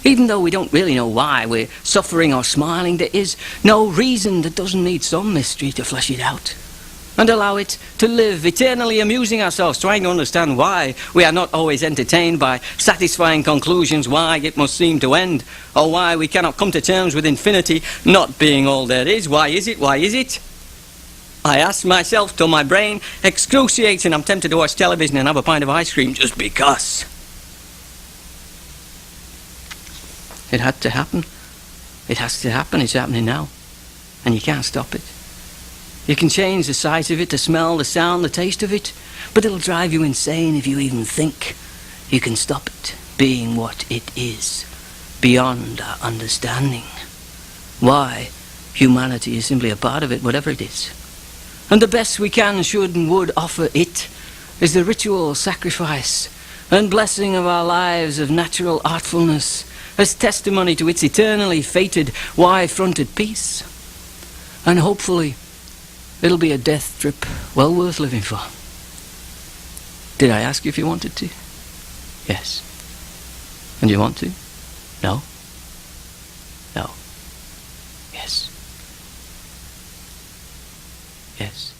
Even though we don't really know why we're suffering or smiling, there is no reason that doesn't need some mystery to flesh it out. And allow it to live, eternally amusing ourselves, trying to understand why we are not always entertained by satisfying conclusions, why it must seem to end, or why we cannot come to terms with infinity not being all there is. Why is it? Why is it? I ask myself till my brain excruciates and I'm tempted to watch television and have a pint of ice cream just because. It had to happen. It has to happen. It's happening now. And you can't stop it. You can change the sight of it, the smell, the sound, the taste of it, but it'll drive you insane if you even think you can stop it being what it is, beyond our understanding. Why humanity is simply a part of it, whatever it is. And the best we can, should and would offer it is the ritual sacrifice and blessing of our lives of natural artfulness as testimony to its eternally fated, wide-fronted peace. And hopefully it'll be a death trip well worth living for. Did I ask you if you wanted to? Yes. And you want to? No? No. Yes. Yes.